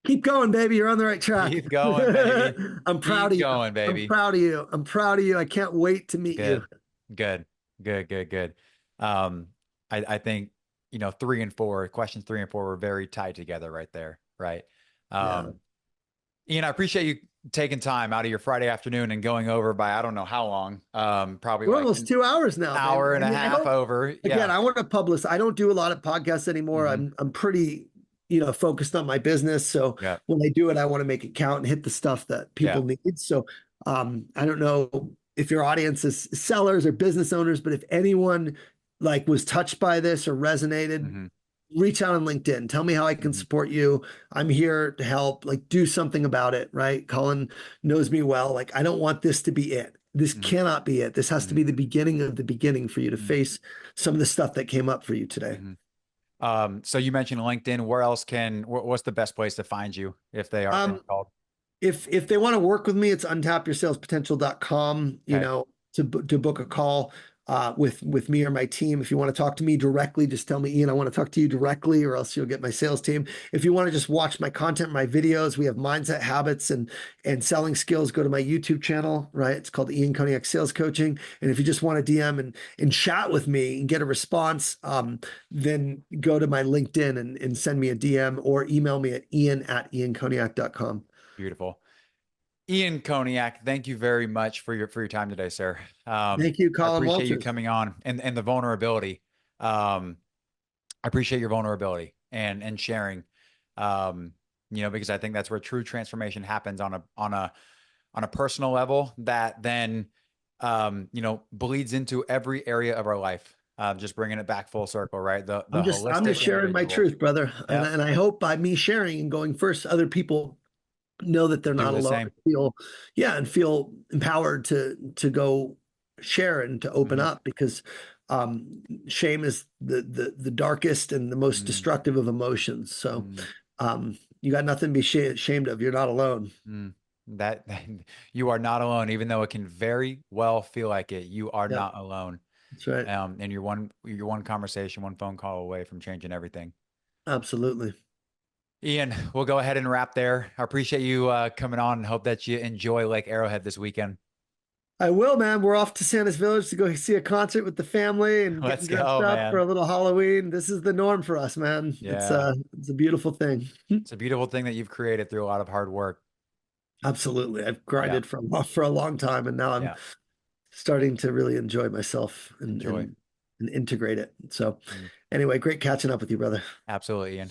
Keep going, baby. You're on the right track. Keep going, baby. I'm proud Keep of you. going, I'm baby. proud of you. I'm proud of you. I can't wait to meet you. Good, good, good, good, good. Um, I think, three and four, questions three and four were very tied together right there, right? Yeah. Um, Ian, I appreciate you taking time out of your Friday afternoon and going over by I don't know how long, probably We're like almost an 2 hours now, man. hour and I a mean, I half hope over. again, Yeah. I want to publish. I don't do a lot of podcasts anymore. Hmm. I'm pretty, focused on my business. So Yeah. when I do it, I want to make it count and hit the stuff that Yeah. people need. So I don't know if your audience is sellers or business owners, but if anyone like was touched by this or resonated, Hmm. reach out on LinkedIn. Tell me how I can Hmm. support you. I'm here to help. Like, do something about it, right? Colin knows me well. Like, I don't want this to be it. This Hmm. cannot be it. This has to Hmm. be the beginning of the beginning for you to Hmm. face some of the stuff that came up for you today. Hmm. So you mentioned LinkedIn. Where else what's the best place to find you if they are Um, called? if they want to work with me, it's untapyoursalespotential.com, Okay. to book a call with me or my team. If you want to talk to me directly, just tell me, Ian, I want to talk to you directly, or else you'll get my sales team. If you want to just watch my content, my videos, we have mindset habits and selling skills, go to my YouTube channel, right? It's called Ian Koniak Sales Coaching. And if you just want to DM and chat with me and get a response, then go to my LinkedIn and send me a DM or email me at ian@iankoniak.com. Beautiful. Ian Koniak, thank you very much for your time today, sir. Thank you, I Colin appreciate you Walters. coming on and the vulnerability. Um, I appreciate your vulnerability and sharing. Um, because I think that's where true transformation happens on a personal level that then bleeds into every area of our life. Just bringing it back full circle, right? The I'm just holistic sharing my individual. truth, brother. And, Yep. and I hope by me sharing and going first, other people know that they're Do not the alone same. and feel empowered to go share and to open Hmm. up because shame is the darkest and the most Mm, destructive of emotions. So mm, you got nothing to be ashamed of. You're not alone. mm. That you are not alone, even though it can very well feel like it. You are Yeah, not alone. that's right. And you're one conversation, one phone call away from changing everything. Absolutely. Ian, we'll go ahead and wrap there. I appreciate you coming on and hope that you enjoy Lake Arrowhead this weekend. I will, man. We're off to Santa's Village to go see a concert with the family and getting Let's dressed go, up for a man. little Halloween. This is the norm for us, man. It's Yeah. it's a beautiful thing. It's a beautiful thing that you've created through a lot of hard work. Absolutely. I've Yeah. grinded for a long time and now I'm Yeah. starting to really enjoy myself Enjoy. and integrate it. So Mm, anyway, great catching up with you, brother. absolutely, Ian.